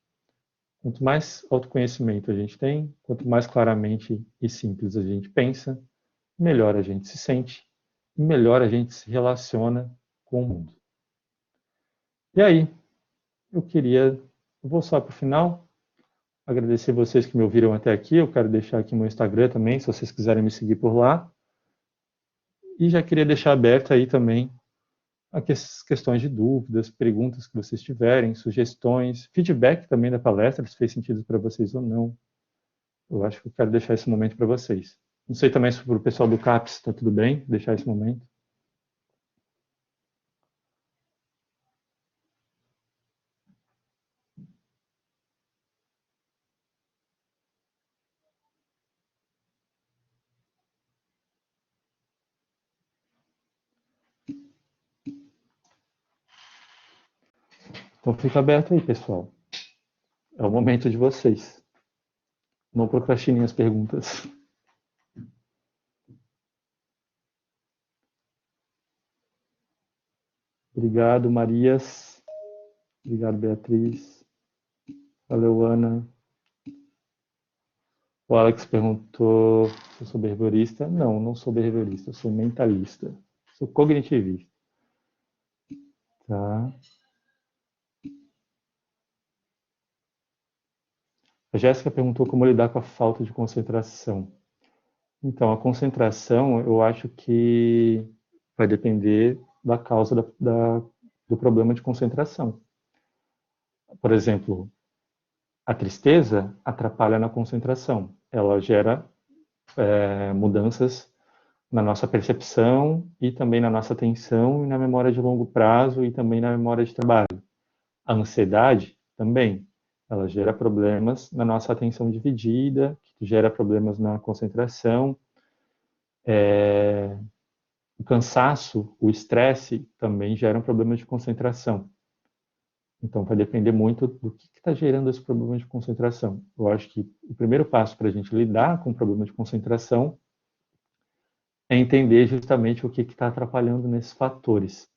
Speaker 2: Quanto mais autoconhecimento a gente tem, quanto mais claramente e simples a gente pensa, melhor a gente se sente, e melhor a gente se relaciona com o mundo. E aí, eu vou só para o final, agradecer vocês que me ouviram até aqui. Eu quero deixar aqui meu Instagram também, se vocês quiserem me seguir por lá. E já queria deixar aberto aí também as questões de dúvidas, perguntas que vocês tiverem, sugestões, feedback também da palestra, se fez sentido para vocês ou não. Eu acho que eu quero deixar esse momento para vocês. Não sei também se para o pessoal do CAPS está tudo bem, deixar esse momento. Então fica aberto aí, pessoal. É o momento de vocês. Não procrastinem as perguntas. Obrigado, Marias. Obrigado, Beatriz. Valeu, Ana. O Alex perguntou se eu sou behaviorista. Não, não sou behaviorista, eu sou mentalista. Sou cognitivista. Tá? A Jéssica perguntou como lidar com a falta de concentração. Então, a concentração, eu acho que vai depender da causa do problema de concentração. Por exemplo, a tristeza atrapalha na concentração. Ela gera mudanças na nossa percepção e também na nossa atenção e na memória de longo prazo e também na memória de trabalho. A ansiedade também, ela gera problemas na nossa atenção dividida, que gera problemas na concentração. O cansaço, o estresse também geram problemas de concentração. Então, vai depender muito do que está gerando esse problema de concentração. Eu acho que o primeiro passo para a gente lidar com o problema de concentração é entender justamente o que está atrapalhando nesses fatores.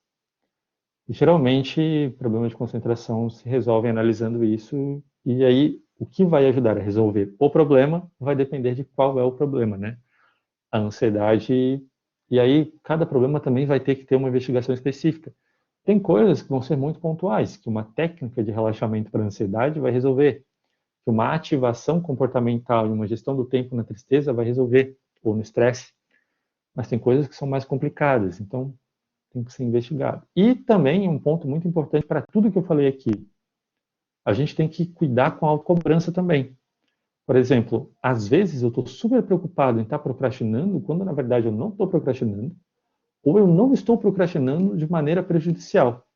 Speaker 2: E, geralmente, problemas de concentração se resolvem analisando isso, e aí o que vai ajudar a resolver o problema vai depender de qual é o problema, né? A ansiedade, e aí cada problema também vai ter que ter uma investigação específica. Tem coisas que vão ser muito pontuais, que uma técnica de relaxamento para a ansiedade vai resolver, que uma ativação comportamental e uma gestão do tempo na tristeza vai resolver, ou no estresse. Mas tem coisas que são mais complicadas, então tem que ser investigado. E também um ponto muito importante para tudo que eu falei aqui, a gente tem que cuidar com a autocobrança também. Por exemplo, às vezes eu estou super preocupado em estar procrastinando, quando na verdade eu não estou procrastinando, ou eu não estou procrastinando de maneira prejudicial.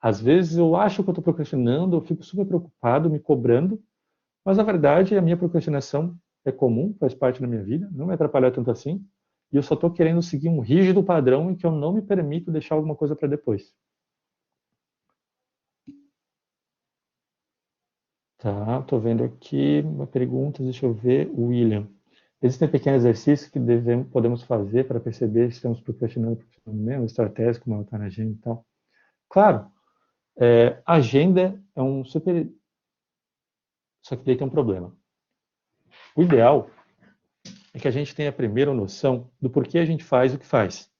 Speaker 2: Às vezes eu acho que eu estou procrastinando, eu fico super preocupado, me cobrando, mas na verdade a minha procrastinação é comum, faz parte da minha vida, não me atrapalha tanto assim, e eu só estou querendo seguir um rígido padrão em que eu não me permito deixar alguma coisa para depois. Tá, estou vendo aqui uma pergunta, deixa eu ver, William. Existem pequenos exercícios que podemos fazer para perceber se estamos procrastinando mesmo, estratégias como anotar na agenda e tal. Claro, agenda é um super... Só que daí tem um problema. O ideal é que a gente tenha primeiro noção do porquê a gente faz o que faz.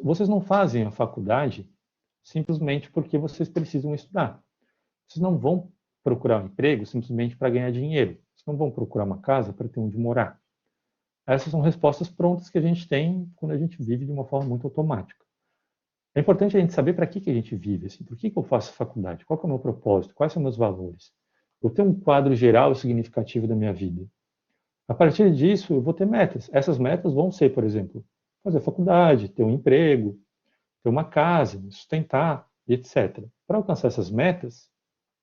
Speaker 2: Vocês não fazem a faculdade simplesmente porque vocês precisam estudar. Vocês não vão procurar um emprego simplesmente para ganhar dinheiro. Vocês não vão procurar uma casa para ter onde morar. essas são respostas prontas que a gente tem quando a gente vive de uma forma muito automática. É importante a gente saber para que a gente vive, assim, por que eu faço faculdade, qual que é o meu propósito, quais são meus valores. Eu tenho um quadro geral significativo da minha vida. A partir disso, eu vou ter metas. Essas metas vão ser, por exemplo, fazer faculdade, ter um emprego, ter uma casa, me sustentar, etc. Para alcançar essas metas,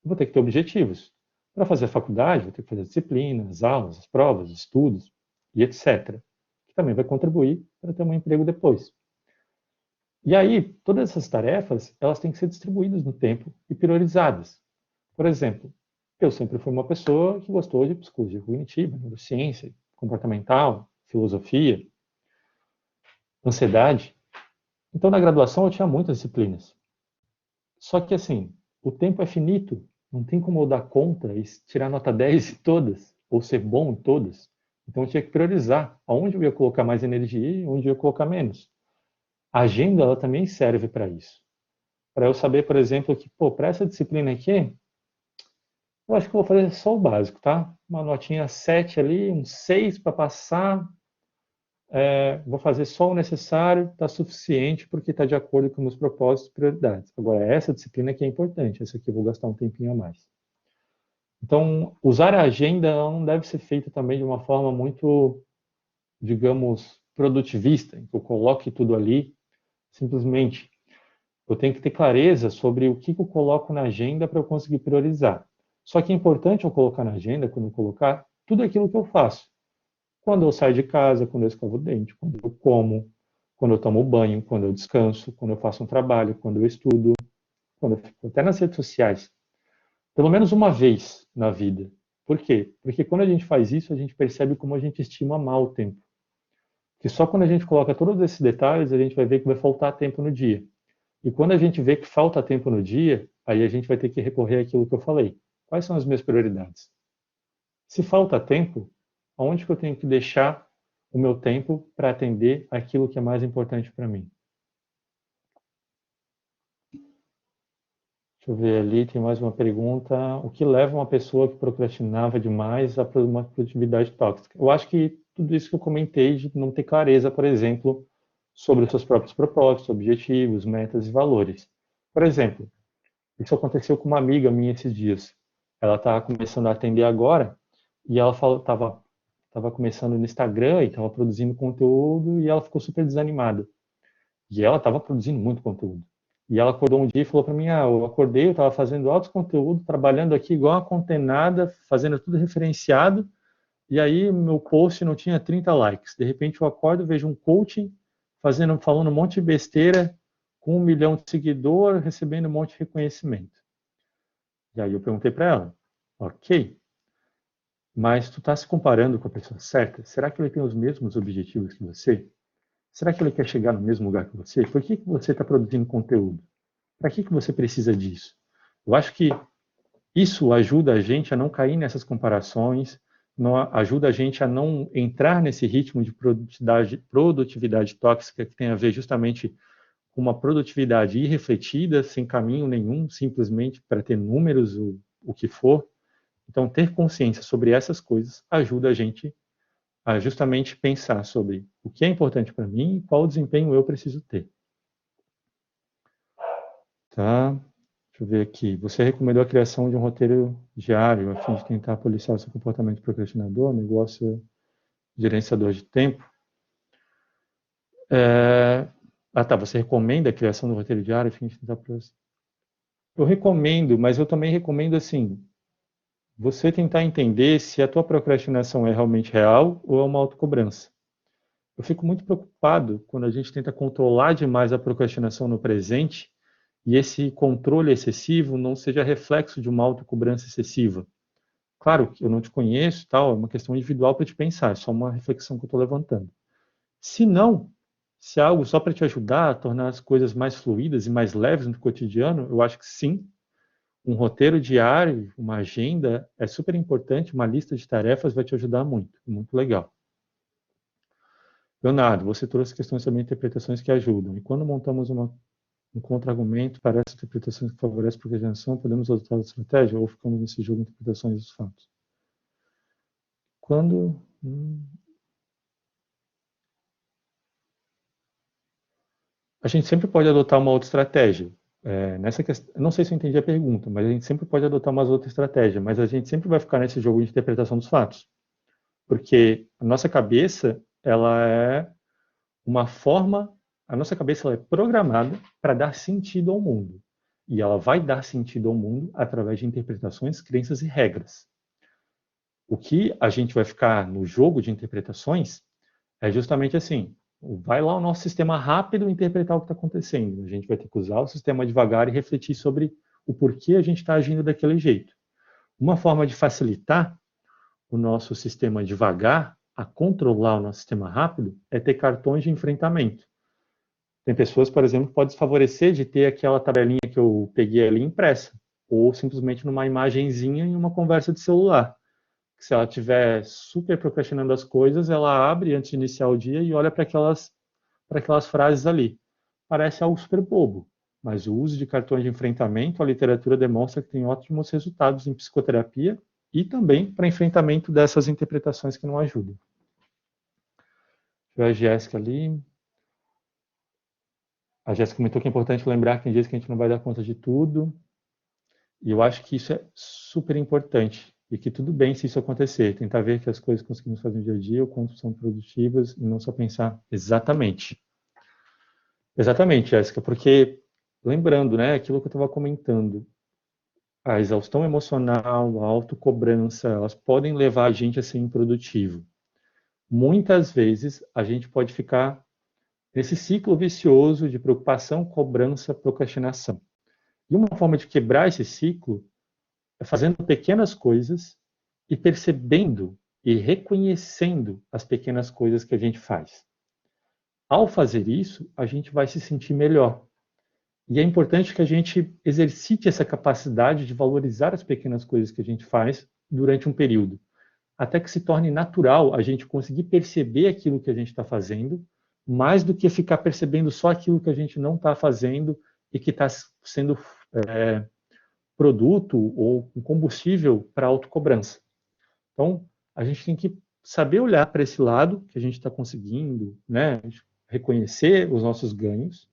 Speaker 2: eu vou ter que ter objetivos. Para fazer a faculdade, vou ter que fazer disciplinas, as aulas, as provas, os estudos, e etc. Que também vai contribuir para ter um emprego depois. E aí, todas essas tarefas, elas têm que ser distribuídas no tempo e priorizadas. Por exemplo, eu sempre fui uma pessoa que gostou de psicologia cognitiva, neurociência, comportamental, filosofia, ansiedade. Então, na graduação, eu tinha muitas disciplinas. Só que, assim, o tempo é finito. Não tem como eu dar conta e tirar nota 10 em todas, ou ser bom em todas. Então, eu tinha que priorizar aonde eu ia colocar mais energia e onde eu ia colocar menos. A agenda, ela também serve para isso. Para eu saber, por exemplo, que, pô, para essa disciplina aqui, eu acho que eu vou fazer só o básico, tá? Uma notinha 7 ali, um 6 para passar. Vou fazer só o necessário, está suficiente, porque está de acordo com meus propósitos e prioridades. Agora, essa disciplina aqui é importante, essa aqui eu vou gastar um tempinho a mais. Então, usar a agenda não deve ser feita também de uma forma muito, digamos, produtivista, em que eu coloque tudo ali, simplesmente. Eu tenho que ter clareza sobre o que eu coloco na agenda para eu conseguir priorizar. Só que é importante eu colocar na agenda, quando eu colocar, tudo aquilo que eu faço. Quando eu saio de casa, quando eu escovo o dente, quando eu como, quando eu tomo banho, quando eu descanso, quando eu faço um trabalho, quando eu estudo, quando eu fico até nas redes sociais. Pelo menos uma vez na vida. Por quê? Porque quando a gente faz isso, a gente percebe como a gente estima mal o tempo. Que só quando a gente coloca todos esses detalhes, a gente vai ver que vai faltar tempo no dia. E quando a gente vê que falta tempo no dia, aí a gente vai ter que recorrer àquilo que eu falei. Quais são as minhas prioridades? Se falta tempo, aonde que eu tenho que deixar o meu tempo para atender aquilo que é mais importante para mim? Deixa eu ver ali, tem mais uma pergunta. O que leva uma pessoa que procrastinava demais a uma produtividade tóxica? Eu acho que tudo isso que eu comentei de não ter clareza, por exemplo, sobre os seus próprios propósitos, objetivos, metas e valores. Por exemplo, isso aconteceu com uma amiga minha esses dias. Ela estava começando a atender agora e ela estava começando no Instagram e estava produzindo conteúdo e ela ficou super desanimada. E ela estava produzindo muito conteúdo. E ela acordou um dia e falou para mim: eu acordei, eu estava fazendo altos conteúdo, trabalhando aqui igual uma condenada, fazendo tudo referenciado, e aí meu post não tinha 30 likes. De repente eu acordo, vejo um coaching falando um monte de besteira, com 1 milhão de seguidores, recebendo um monte de reconhecimento. E aí eu perguntei para ela: ok, mas tu está se comparando com a pessoa certa? Será que ele tem os mesmos objetivos que você? Será que ele quer chegar no mesmo lugar que você? Por que você está produzindo conteúdo? Para que você precisa disso? Eu acho que isso ajuda a gente a não cair nessas comparações, ajuda a gente a não entrar nesse ritmo de produtividade tóxica que tem a ver justamente com uma produtividade irrefletida, sem caminho nenhum, simplesmente para ter números, o que for. Então, ter consciência sobre essas coisas ajuda a gente a justamente pensar sobre o que é importante para mim e qual desempenho eu preciso ter. Tá? Deixa eu ver aqui. Você recomendou a criação de um roteiro diário a fim de tentar policiar o seu comportamento procrastinador, negócio gerenciador de tempo. Tá. Você recomenda a criação do roteiro diário a fim de tentar policiar? Eu recomendo, mas eu também recomendo assim, você tentar entender se a tua procrastinação é realmente real ou é uma autocobrança. Eu fico muito preocupado quando a gente tenta controlar demais a procrastinação no presente e esse controle excessivo não seja reflexo de uma autocobrança excessiva. Claro que eu não te conheço, tal, é uma questão individual para te pensar, é só uma reflexão que eu estou levantando. Se não, se é algo só para te ajudar a tornar as coisas mais fluídas e mais leves no cotidiano, eu acho que sim. Um roteiro diário, uma agenda é super importante, uma lista de tarefas vai te ajudar muito, muito legal. Leonardo, você trouxe questões sobre interpretações que ajudam. E quando montamos um contra-argumento para essas interpretações que favorecem a procrastinação, podemos adotar outra estratégia ou ficamos nesse jogo de interpretações dos fatos? Quando... A gente sempre pode adotar uma outra estratégia. Nessa questão, não sei se eu entendi a pergunta, mas a gente sempre pode adotar uma outra estratégia, mas a gente sempre vai ficar nesse jogo de interpretação dos fatos. Porque a nossa cabeça, ela é uma forma, a nossa cabeça ela é programada para dar sentido ao mundo. E ela vai dar sentido ao mundo através de interpretações, crenças e regras. O que a gente vai ficar no jogo de interpretações é justamente assim, vai lá o nosso sistema rápido interpretar o que está acontecendo. A gente vai ter que usar o sistema devagar e refletir sobre o porquê a gente está agindo daquele jeito. Uma forma de facilitar o nosso sistema devagar a controlar o nosso sistema rápido é ter cartões de enfrentamento. Tem pessoas, por exemplo, que podem se favorecer de ter aquela tabelinha que eu peguei ali impressa, ou simplesmente numa imagenzinha em uma conversa de celular. Se ela estiver super procrastinando as coisas, ela abre antes de iniciar o dia e olha para aquelas frases ali. Parece algo super bobo, mas o uso de cartões de enfrentamento, a literatura demonstra que tem ótimos resultados em psicoterapia e também para enfrentamento dessas interpretações que não ajudam. A Jéssica ali. A Jéssica comentou que é importante lembrar que tem dias que a gente não vai dar conta de tudo. E eu acho que isso é super importante. E que tudo bem se isso acontecer. Tentar ver que as coisas que conseguimos fazer no dia a dia, o quanto são produtivas, e não só pensar exatamente. Exatamente, Jéssica, porque, lembrando, né, aquilo que eu estava comentando, a exaustão emocional, a autocobrança, elas podem levar a gente a ser improdutivo. Muitas vezes, a gente pode ficar nesse ciclo vicioso de preocupação, cobrança, procrastinação. E uma forma de quebrar esse ciclo é fazendo pequenas coisas e percebendo e reconhecendo as pequenas coisas que a gente faz. Ao fazer isso, a gente vai se sentir melhor. E é importante que a gente exercite essa capacidade de valorizar as pequenas coisas que a gente faz durante um período, até que se torne natural a gente conseguir perceber aquilo que a gente está fazendo, mais do que ficar percebendo só aquilo que a gente não está fazendo e que está sendo produto ou um combustível para autocobrança. Então, a gente tem que saber olhar para esse lado que a gente está conseguindo, né, reconhecer os nossos ganhos,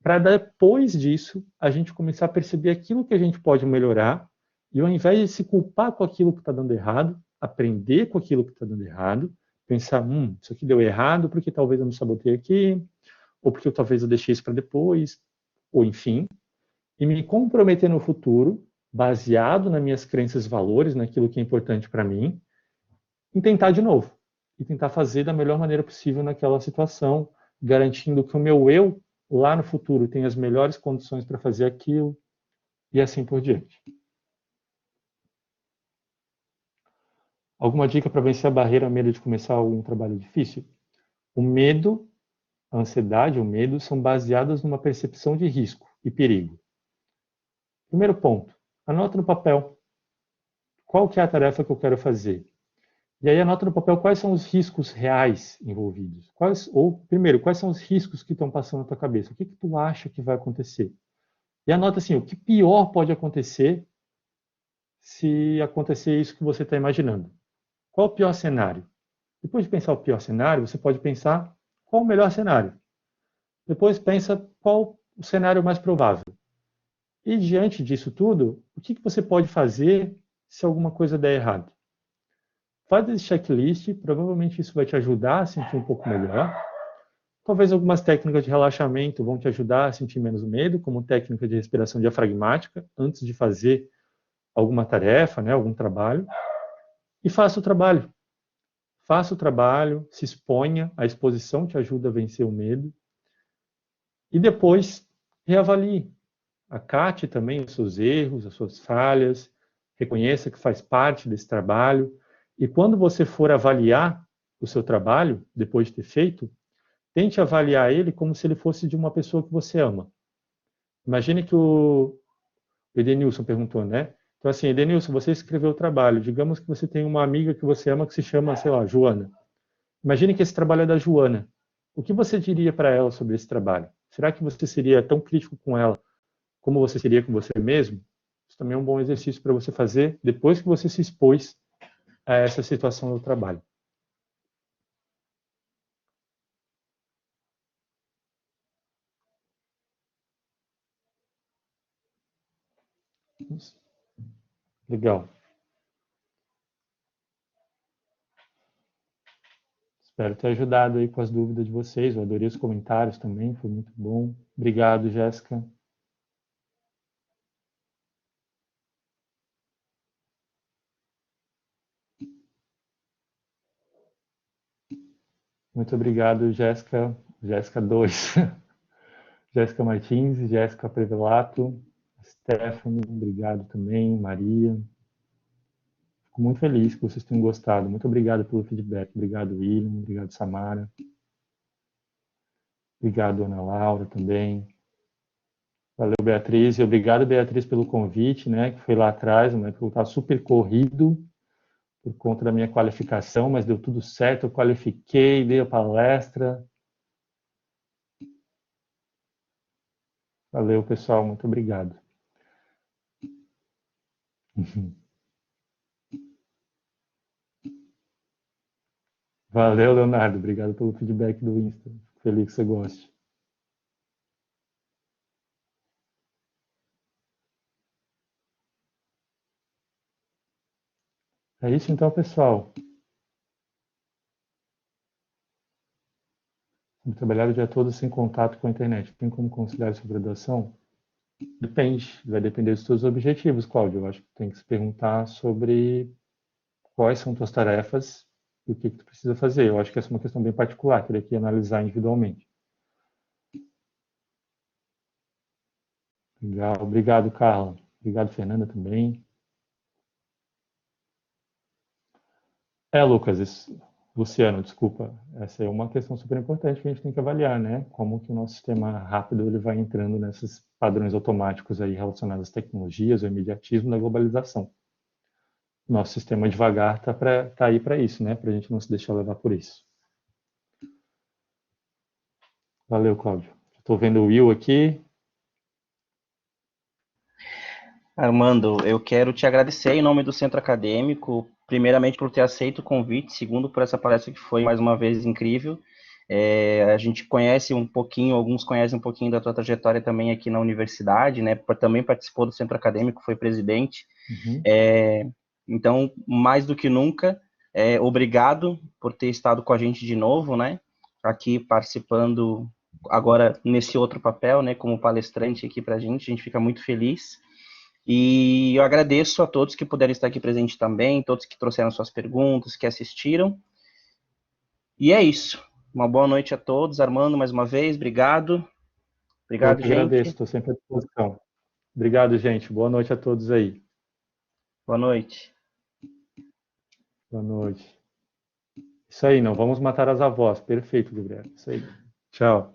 Speaker 2: para depois disso a gente começar a perceber aquilo que a gente pode melhorar e ao invés de se culpar com aquilo que está dando errado, aprender com aquilo que está dando errado, pensar, isso aqui deu errado porque talvez eu me sabotei aqui, ou porque talvez eu deixei isso para depois, ou enfim, e me comprometer no futuro, baseado nas minhas crenças e valores, naquilo que é importante para mim, e tentar de novo. E tentar fazer da melhor maneira possível naquela situação, garantindo que o meu eu, lá no futuro, tenha as melhores condições para fazer aquilo, e assim por diante. Alguma dica para vencer a barreira, o medo de começar algum trabalho difícil? O medo, a ansiedade, o medo são baseadas numa percepção de risco e perigo. Primeiro ponto, anota no papel qual que é a tarefa que eu quero fazer. E aí anota no papel quais são os riscos reais envolvidos. Primeiro, quais são os riscos que estão passando na tua cabeça? O que tu acha que vai acontecer? E anota assim, o que pior pode acontecer se acontecer isso que você está imaginando. Qual o pior cenário? Depois de pensar o pior cenário, você pode pensar qual o melhor cenário. Depois pensa qual o cenário mais provável. E diante disso tudo, o que você pode fazer se alguma coisa der errado? Faz esse checklist, provavelmente isso vai te ajudar a sentir um pouco melhor. Talvez algumas técnicas de relaxamento vão te ajudar a sentir menos medo, como técnica de respiração diafragmática, antes de fazer alguma tarefa, né, algum trabalho. E faça o trabalho. Faça o trabalho, se exponha, a exposição te ajuda a vencer o medo. E depois, reavalie. Acate também os seus erros, as suas falhas, reconheça que faz parte desse trabalho. E quando você for avaliar o seu trabalho, depois de ter feito, tente avaliar ele como se ele fosse de uma pessoa que você ama. Imagine que o Edenilson perguntou, né? Então, assim, Edenilson, você escreveu o trabalho. Digamos que você tem uma amiga que você ama que se chama, sei lá, Joana. Imagine que esse trabalho é da Joana. O que você diria para ela sobre esse trabalho? Será que você seria tão crítico com ela como você seria com você mesmo? Isso também é um bom exercício para você fazer depois que você se expôs a essa situação do trabalho. Legal. Espero ter ajudado aí com as dúvidas de vocês. Eu adorei os comentários também, foi muito bom. Obrigado, Jéssica. Muito obrigado, Jéssica. Jéssica 2. Jéssica Martins, Jéssica Prevelato, Stephanie, obrigado também, Maria. Fico muito feliz que vocês tenham gostado. Muito obrigado pelo feedback. Obrigado, William. Obrigado, Samara. Obrigado, Ana Laura, também. Valeu, Beatriz. E obrigado, Beatriz, pelo convite, né? Que foi lá atrás, né? Porque eu estava super corrido por conta da minha qualificação, mas deu tudo certo. Eu qualifiquei, dei a palestra. Valeu, pessoal. Muito obrigado. Valeu, Leonardo. Obrigado pelo feedback do Insta. Feliz que você goste. É isso então, pessoal. Trabalhar o dia todo sem contato com a internet. Tem como conciliar essa graduação? Depende. Vai depender dos seus objetivos, Cláudio. Eu acho que tem que se perguntar sobre quais são tuas tarefas e o que tu precisa fazer. Eu acho que essa é uma questão bem particular, teria que analisar individualmente. Legal. Obrigado, Carla. Obrigado, Fernanda, também. Lucas, Luciano, desculpa. Essa é uma questão super importante que a gente tem que avaliar, né? Como que o nosso sistema rápido ele vai entrando nesses padrões automáticos aí relacionados às tecnologias, ao imediatismo da globalização. Nosso sistema devagar tá aí para isso, né? Para a gente não se deixar levar por isso. Valeu, Cláudio. Estou vendo o Will aqui.
Speaker 1: Armando, eu quero te agradecer em nome do Centro Acadêmico, primeiramente por ter aceito o convite, segundo por essa palestra que foi mais uma vez incrível. A gente conhece um pouquinho, alguns conhecem um pouquinho da tua trajetória também aqui na universidade, né? Também participou do Centro Acadêmico, foi presidente.
Speaker 2: Uhum.
Speaker 1: Então, mais do que nunca, obrigado por ter estado com a gente de novo, né? Aqui participando agora nesse outro papel, né? Como palestrante aqui para a gente fica muito feliz. E eu agradeço a todos que puderam estar aqui presentes também, todos que trouxeram suas perguntas, que assistiram. E é isso. Uma boa noite a todos. Armando, mais uma vez, obrigado.
Speaker 2: Eu
Speaker 1: Obrigado,
Speaker 2: que agradeço,
Speaker 1: gente.
Speaker 2: estou sempre à disposição. Obrigado, gente. Boa noite a todos aí.
Speaker 1: Boa noite.
Speaker 2: Boa noite. Isso aí, não vamos matar as avós. Perfeito, Gabriel. Isso aí. Tchau.